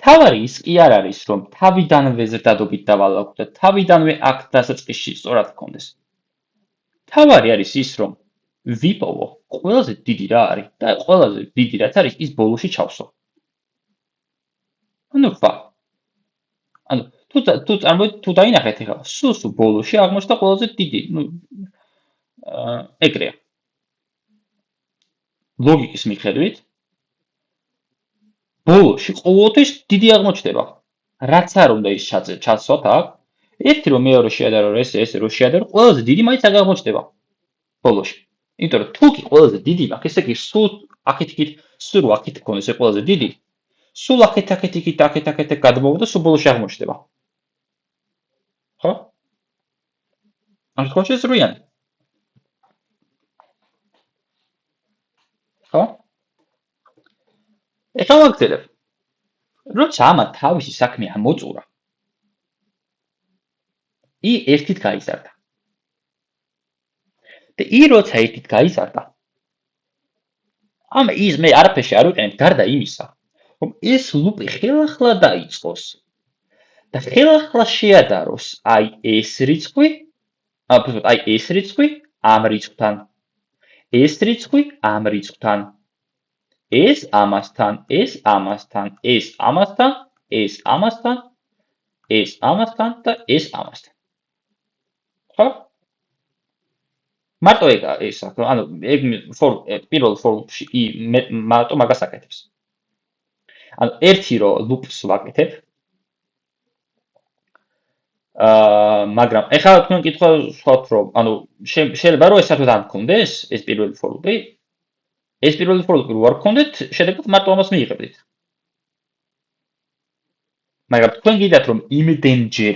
თავარი ის კი არ არის, რომ თავიდანვე ზრდადობით დავალავთ და თავიდანვე აქ დასაწყისში სწორად გქონდეს. თავარი არის ის, რომ ვიპოვო ყველაზე დიდი რა არის და ყველაზე დიდი რაც არის, ის ბოლოში ჩავსო. ანუ რა? ანუ თუ დაინახეთ ახლა, სულ ბოლოში აღმოჩნდა ყველაზე დიდი, ეგრეა. ლოგიკის მიხედვით ბოლოში ყოველთვის დიდი აღმოჩნდება. რაც არ უნდა ის ჩასვათ აქ, ერთი რომ მეორე შეადარო ეს რო შეადარო, ყველაზე დიდი მაინც აქ აღმოჩნდება ბოლოში. იმიტომ რომ თუ კი ყველაზე დიდი მაქვს, ესე იგი სულ აქეთ გქონდეს ყველაზე დიდი, სულ აქეთ გადმოვა და სულ ბოლოში აღმოჩნდება. ხო? ან ხოჭეს 8-იანი. ხო? ეხლა ვაგრძელებ. როცა ამათ თავისი საქმე ამოწურა, ერთით გაიზარდა. და როცა ერთით გაიზარდა, ის მე არაფერში არ ვიყენებ გარდა იმისა, რომ ეს ლუპი ხელახლა დაიწყოს და ხელახლა შეადაროს აი ეს რიცხვი, ეს რიცხვი ამ რიცხვთან, ეს რიცხვი ამ რიცხვთან, ეს ამასთან, ეს ამასთან, ეს ამასთან, ეს ამასთან, ეს ამასთან და ეს ამასთან. ხო? მარტო ეს ანუ პირველ ფორლუპში მარტო მაგას აკეთებს. ანუ ერთი რო ლუპს ვაკეთებ, მაგრამ ეხლა თქვენ კითხავთ რომ ანუ შეიძლება რომ ეს საერთოდ არ მქონდეს ეს პირველი ფორლუპი, რო არ გქონდეთ, შედეგად მარტო ამას მიიღებდით. მაგრამ თქვენ გიდათ რომ იმდენჯერ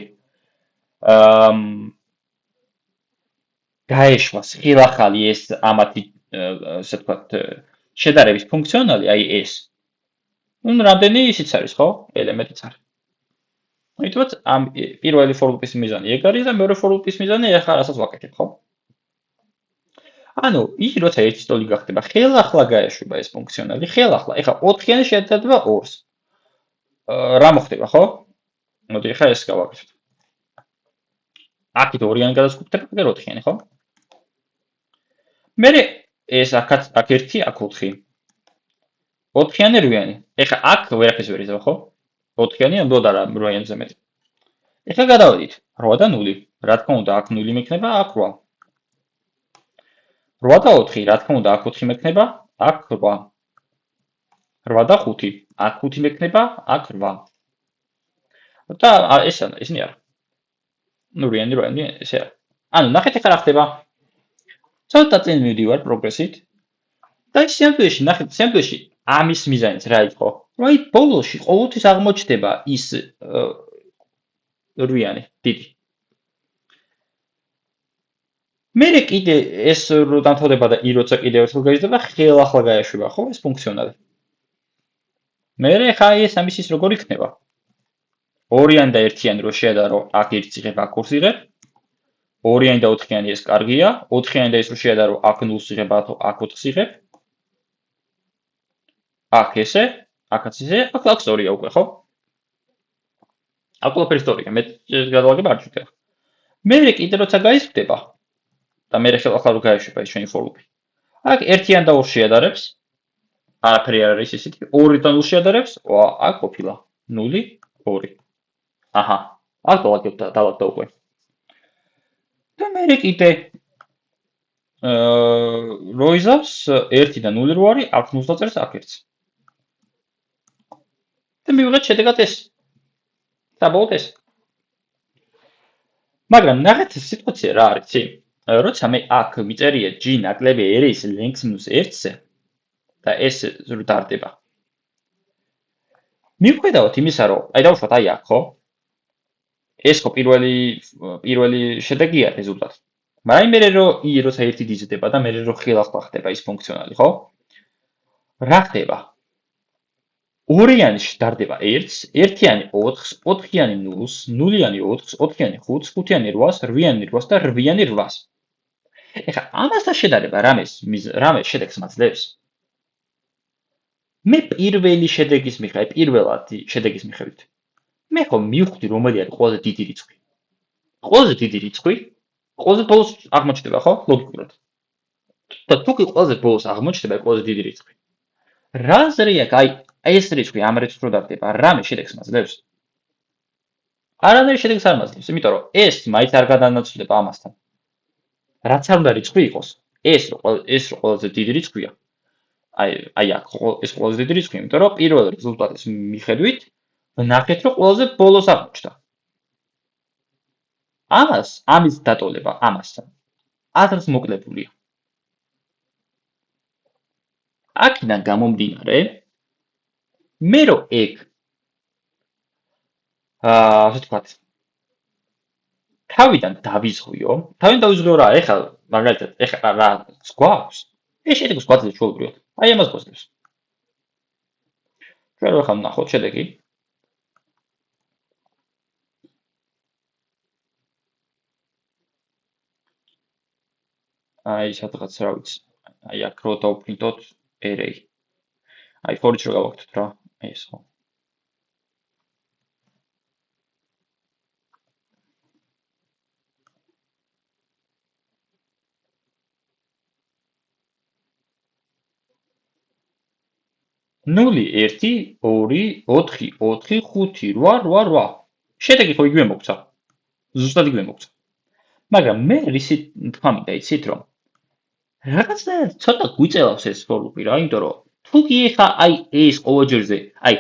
გაეშვას ხელახალი ეს ამათი, ასე ვთქვათ, შედარების ფუნქციონალი, აი ეს. რამდენი ისიც არის, ხო? ელემენტიც არის. მოიწვევთ ამ პირველი ფორლუპის მიზანი ეგ არის და მეორე ფორლუპის მიზანი ახლა რასაც ვაკეთებ, ხო? ანუ როცა ერთი სტოლი გახდება, ხელახლა გაეშვება ეს ფუნქციონალი, ხელახლა. ეხლა 4-იანი შეადარდება 2-ს. რა მოხდება, ხო? მოდი ეხლა ეს გავაკეთოთ. აქეთ 2-იანი გადასკუთდება, აგერ 4-იანი, ხო? მერე ეს აქ 1, აქ 4. 4-იანი 8-იანი. ეხლა აქ ვერაფერს ვერ იზრდება, ხო? 4-იანი ან დოდა რა 8-იანზე მეტი. ეხლა გადავედით 8 და 0. რა თქმა უნდა, აქ 0 მექნება, აქ 8. 8 და 4, რა თქმა უნდა, აქ 4 მექნება, აქ 8. 8 და 5, აქ 5 მექნება, აქ 8. და ესენი არა. 8-იანი, ესე არა. ანუ ნახეთ ეხლა რა ხდება. ცოტა წინ მივდივარ პროგრესით. და სიამოვნებაში ნახეთ, სიამოვნებაში ამის მიზანიც რა იყო? რომ აი ბოლოში ყოველთვის აღმოჩნდება ის 8-იანი, დიდი. მერე კიდე ეს რო დამთავრდება და როცა კიდე ერთხელ გაიზრდება, ხელახლა გაეშვება, ხო, ეს ფუნქციონალი. მერე ხა ეს ამის ის როგორ იქნება? 2-იანი და 1-იანი რო შეადარო, აქ 1 იღებ, აქ 2 იღებ. 2-იანი და 4-იანი ეს კარგია, 4-იანი და ეს რო შეადარო, აქ 0-ს იღებ, აქ 4-ს იღებ. აქ ესე, აქაც ესე, აქ სწორია უკვე, ხო? აქ ყველაფერი სწორია, მე გადავაგებ არ ვჭირდება. მერე კიდე როცა გაიზრდება და მერე ხელახლა რო გაეშვება ეს ჩვენი ფორლუპი. აქ 1-იან და 2 შეადარებს, არაფერი არ არის ისეთი, 2 და 0 შეადარებს, აქ ყოფილა 0, 2. აჰა, აქ დავაგებ უკვე. და მერე კიდე რო იზამს 1 და 0 რო არის, აქ 0 დაწერს, აქ 1. და მივიღეთ შედეგად ეს. საბოლოოდ ეს. მაგრამ ნახეთ სიტუაცია რა არის, იცი? როცა მე აქ მიწერია g ნაკლები r-ის length minus 1-ზე და ეს რო დარდება. მივხვდავთ იმისა, რომ აი დავუშვათ აი აქ, ხო? ეს ხო პირველი შედეგია რეზულტატი. მაგრამ მე რო i როცა 1 დიზდება და მე რო ხილახლა ხდება ის ფუნქციონალი, ხო? რა ხდება? ორიანი შედარდება 1-ს, 1-იანი 4-ს, 4-იანი 0-ს, 0-იანი 4-ს, 4-იანი 5-ს, 5-იანი 8-ს, 8-იანი 8-ს და 8-იანი 8-ს. ეხლა ამასთან შედარება რამე შედეგს მაძლევს? მე პირველი შედეგის მიხედვით, პირველადი შედეგის მიხედვით. მე ხო მივხვდი რომელი არის ყველაზე დიდი რიცხვი. ყველაზე დიდი რიცხვი ყველაზე ბოლოს აღმოჩნდება, ხო? ლოგიკურად. და თუ კი ყველაზე ბოლოს აღმოჩნდება ყველაზე დიდი რიცხვი. რა აზრია, აი ეს რიცხვი ამ რიცხვს რო დარდება, რამე შედეგს მაძლევს? არანაირი შედეგს არ მაძლევს, იმიტომ რომ ეს მაინც არ გადანაცვლდება ამასთან. რაც არ უნდა რიცხვი იყოს, ეს რო ყველაზე დიდი რიცხვია. აი აქ ეს ყველაზე დიდი რიცხვი, იმიტომ რომ პირველ რეზულტატის მიხედვით ნახეთ, რომ ყველაზე ბოლოს აღმოჩნდა. ამის დატოლება ამასთან აზრს მოკლებულია. აქედან გამომდინარე, მე რო ეგ ასე თქვათ, თავიდან დავიზღვიო რა, ეხლა მაგალითად, ეხლა რა გვაქვს? ეს შედეგს გვაძლევს ჩვეულებრივად. აი ამას გვაძლევს. ჩვენ რო ხან ნახოთ შედეგი. აი სადღაც რა ვიცი. აი აქ რო დავფრინტოთ array. აი for-ით რო გავაკეთოთ რა, ეს ხო. ნული 1 2 4 4 5 8 8. შედეგი ხო იგივე მოგცა. ზუსტად იგივე მოგცა. მაგრამ მე რისი თქვა მინდა იცით რომ რაღაცნაირად ცოტა გვიწევავს ეს for-ლუპი რა, იმიტომ რომ თუ კი ეხა აი ეს ყოველჯერზე, აი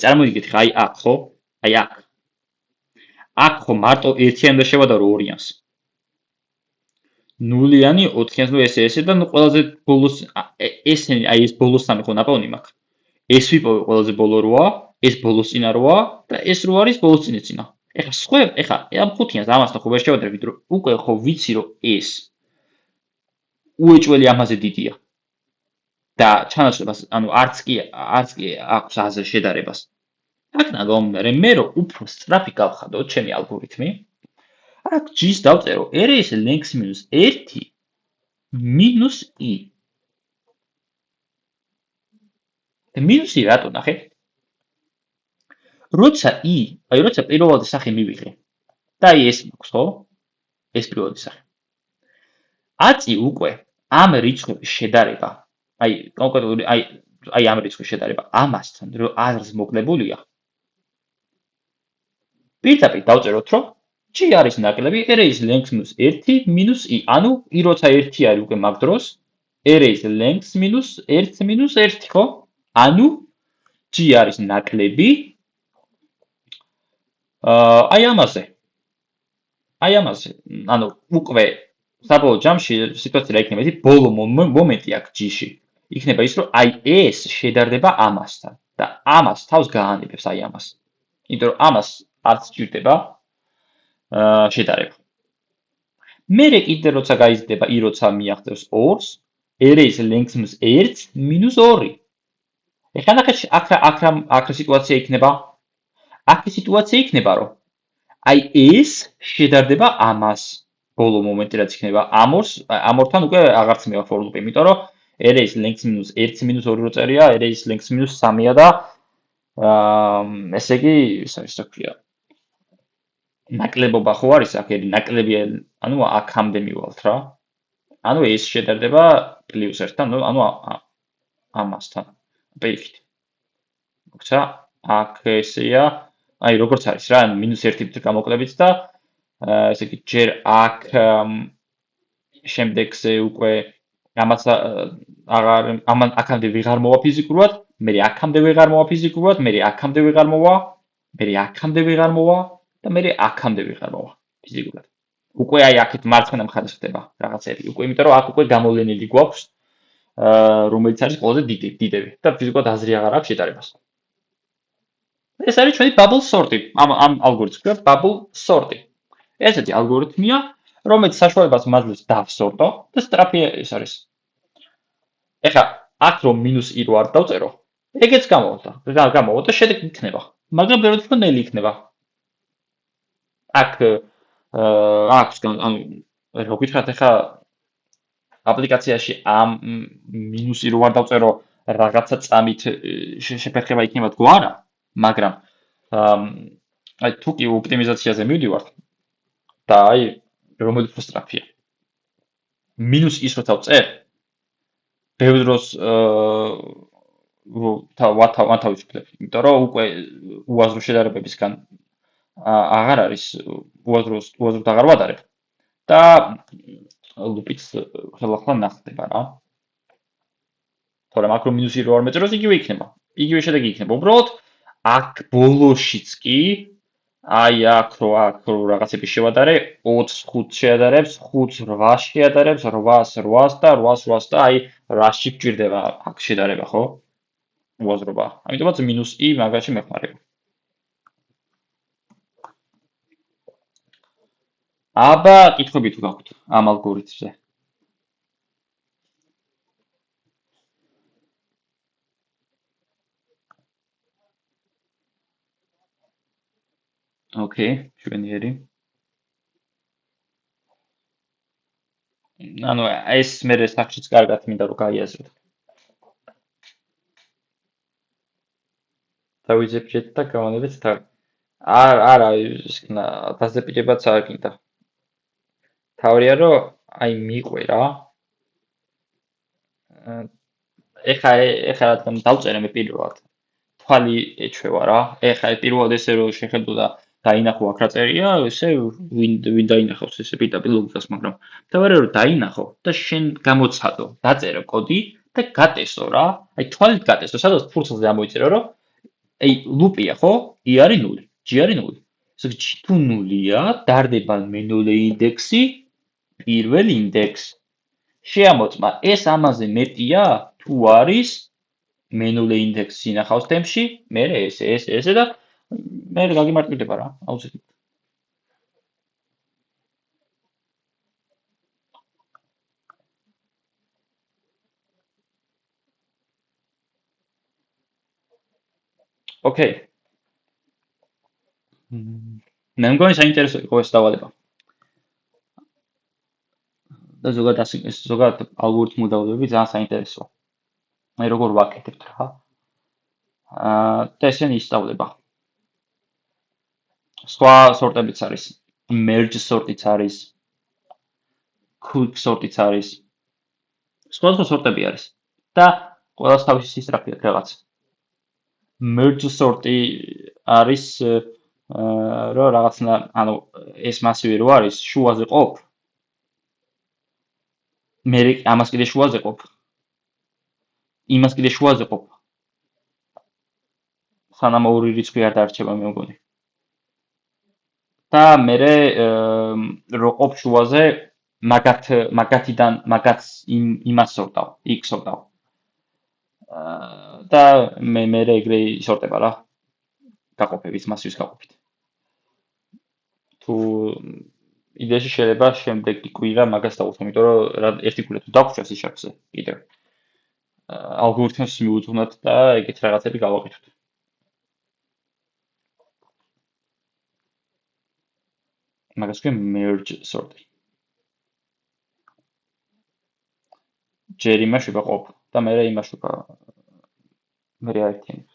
წარმოვიდგეთ ხა აი აქ ხო? აი აქ. აქ ხო მარტო 1-იანი უნდა შევადარო 2-იანს. 0-იანი 4-იანს ნუ ესე და ნუ ყველაზე ბოლოს ესენი აი ეს ბოლოსთან ხო ნაპოვნი მაქვს. ეს ვიპოვე ყველაზე ბოლო როა, ეს ბოლოს წინა როა და ეს რო არის ბოლოს წინა. ეხლა ამ 5-იანს ამასთან ხო ვერ შევადრებით, რომ უკვე ხო ვიცი რომ ეს უეჭველი ამაზე დიდია. და ჩანაცვლებას, ანუ არც კი აქვს აზრ შედარებას. აქედან გამომდინარე, მე რო უფრო სწრაფი გავხადოთ ჩემი ალგორითმი, აქ g-ს დავწერო r-ის length minus 1 minus i. და minus i რატო ნახეთ? როცა პირველადი სახე მივიღე და აი ეს მაქვს, ხო? ეს პირველადი სახე. აწი უკვე ამ რიცხვების შედარება, აი კონკრეტულად აი ამ რიცხვის შედარება ამასთან რომ აზრს მოკლებულია. პირდაპირ დავწეროთ, რომ g არის ნაკლები r-ის length minus 1 minus i. ანუ i როცა 1 არის უკვე მაგ დროს r-ის length minus 1 minus 1, ხო? ანუ g არის ნაკლები აი ამაზე. ანუ უკვე საბოლოო ჯამში სიტუაცია იქნება ისე ბოლო მომენტი აქ g-ში. იქნება ის, რომ აი ეს შედარდება ამასთან და ამას თავს გაანებებს აი ამას. იმიტომ რომ ამას არც სჭირდება შედარება. მერე კიდე როცა გაიზრდება i როცა მიაღწევს 2-ს, r-ის length minus 1 minus 2. ეხლა ნახეთ აქ სიტუაცია იქნება. აქ სიტუაცია იქნება, რომ აი ეს შედარდება ამას. ბოლო მომენტი რაც იქნება ამორთან უკვე აღარც მევა for loop-ი, იმიტომ რომ r-ის length minus 1 minus 2 რო წერია, r-ის length minus 3-ია და ესე იგი, ის არის რა ქვია. ნაკლებობა ხო არის აქ, ნაკლებია, ანუ აქამდე მივალთ რა. ანუ ეს შედარდება +1-თან, ანუ ამასთან. პირიქით. მოგცა? აქ ესეა, აი როგორც არის რა, ანუ -1 ბიტი გამოკლებით და ესე იგი ჯერ აქ შემდეგზე უკვე ამას ამან აქამდე ვეღარ მოვა ფიზიკურად, მე აქამდე ვეღარ მოვა ფიზიკურად, მე აქამდე ვეღარ მოვა, მე აქამდე ვეღარ მოვა და მე აქამდე ვეღარ მოვა ფიზიკურად. უკვე აი აქეთ მარცხენა მხარეს ხდება რაღაცები. უკვე იმიტომ რომ აქ უკვე გამოვლენილი გვაქვს რომელიც არის ყველაზე დიდები და ფიზიკურად აზრი აღარ აქვს შედარებას. ეს არის ჩვენი bubble sort-ი. ამ ალგორითმს ქვია bubble sort-ი. ესეთი ალგორითმია, რომელიც საშუალებას მაძლევს დავსორტო და სწრაფი ის არის. ეხლა აქ რომ -i რო არ დავწერო, ეგეც გამოვიდა, შედეგი იქნება. მაგრამ ვერ ვთქვი ნელი იქნება. აქ აქვს ანუ რო გითხრათ ეხლა აპლიკაციაში ამ -i რო არ დავწერო რაღაცა წამით შეფერხება იქნება თქო არა, მაგრამ აი თუ კი ოპტიმიზაციაზე მივდივართ და აი რომელი უფრო სწრაფია. -ის რო დავწერ, ბევრ დროს ვათავისუფლებ, იმიტომ რომ უკვე უაზრო შედარებებისგან აღარ არის უაზროდ აღარ ვადარებ და ლუპიც ხელახლა ნახდება რა. თორემ აქ რომ -i რო არ მეწეროს, იგივე იქნება. იგივე შედეგი იქნება. უბრალოდ აქ ბოლოშიც კი აი აქ რო რაღაცები შევადარე, 20-ს 5-ს შეადარებს, 5-ს 8-ს შეადარებს, 8-ს 8-ს და 8-ს 8-ს და აი 800-ში გჭირდება აქ შედარება, ხო? უაზრობა. ამიტომაც -i მაგაში მეხმარება. აბა, კითხვები თუ გაქვთ ამ ალგორითმზე? ოკეი, შვენიერი. ანუ ეს მე სახშიც კარგად მინდა რომ გაიაზროთ. დავიძებჭეთ და გავანებეთ თან. არა, დაზეპირებაც არ გინდა. თავია რომ აი მიყვე რა. ეხა რადგან დავწერე მე პირველად. თვალი ეჩვევა რა. ეხა პირველად ესე რომ შეხედო და დაინახო აქ რა წერია, ესე ვინ დაინახავს ესე პირდაპირ ლოგიკას, მაგრამ თავია რომ დაინახო და შენ გამოცადო, დაწერო კოდი და გატესტო რა. აი თვალით გატესტო, სადაც ფურცელზე ამოიწერო რომ აი ლუპია ხო? i არის 0, g არის 0. ესე იგი g თუ 0-ია, დარდება მენულე ინდექსი, პირველ ინდექსს. შეამოწმა, ეს ამაზე მეტია თუ არის მენულე ინდექსი ინახავს თემში, მე ესე და მე გაგიმარტივდება რა, აუცილებლად. ოკეი. მე მგონი საინტერესო იყო ეს დავალება. და ზოგადად ალგორითმული დავალებები ძალიან საინტერესოა. მე როგორ ვაკეთებთ რა? და ესენი ისწავლება. სხვა სორტებიც არის. merge სორტიც არის. quick სორტიც არის. სხვა სორტები არის. და ყველას თავისი სისწრაფე აქვს რაღაც. merge სორტი არის რომ რაღაცნა, ანუ ეს მასივი რო არის, შუაზე ყოფ. მე ამას კიდე შუაზე ყოფ. იმას კიდე შუაზე ყოფ. სანამ ორი რიცხვი არ დარჩება მე მგონი. და მე რო ყოფ შუაზე, მაგათიდან მაგაც იმას სორტავ, x სორტავ. და მე ეგრე ისორტება რა. გაყოფებით, მასივის გაყოფით. თუ იდეაში შეიძლება შემდეგი კვირა მაგას დავუწყო, იმიტომ რომ ერთი კვირა თუ დაგვრჩა C#-ზე კიდევ. ალგორითმს მივუძღვნათ და ეგეთ რაღაცები გავაკეთოთ. მაგას ქვია merge sort-ი. ჯერ იმაშვება ყოფ და მე იმაშვება მე აერთიანებს.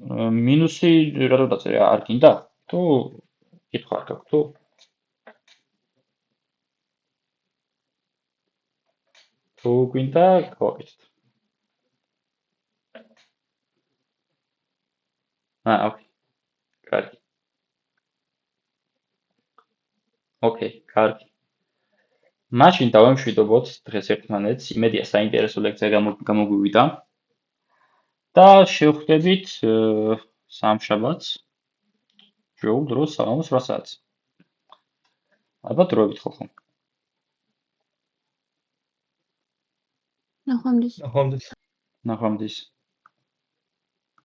-ი რატო დაწერე? არ გინდა? თუ კითხვა არ გაქვს თუ? თუ გინდა, გავაკეთოთ. ოკეი. კარგი. ოკეი, კარგი. მაშინ დავემშვიდობოთ დღეს ერთმანეთს, იმედია საინტერესო ლექცია გამოგვივიდა და შევხვდებით სამშაბათს, ჩვეულ დროს საღამოს 8 საათს. ალბათ დროებით ხო ხომ? ნახვამდის. ნახვამდის. ნახვამდის.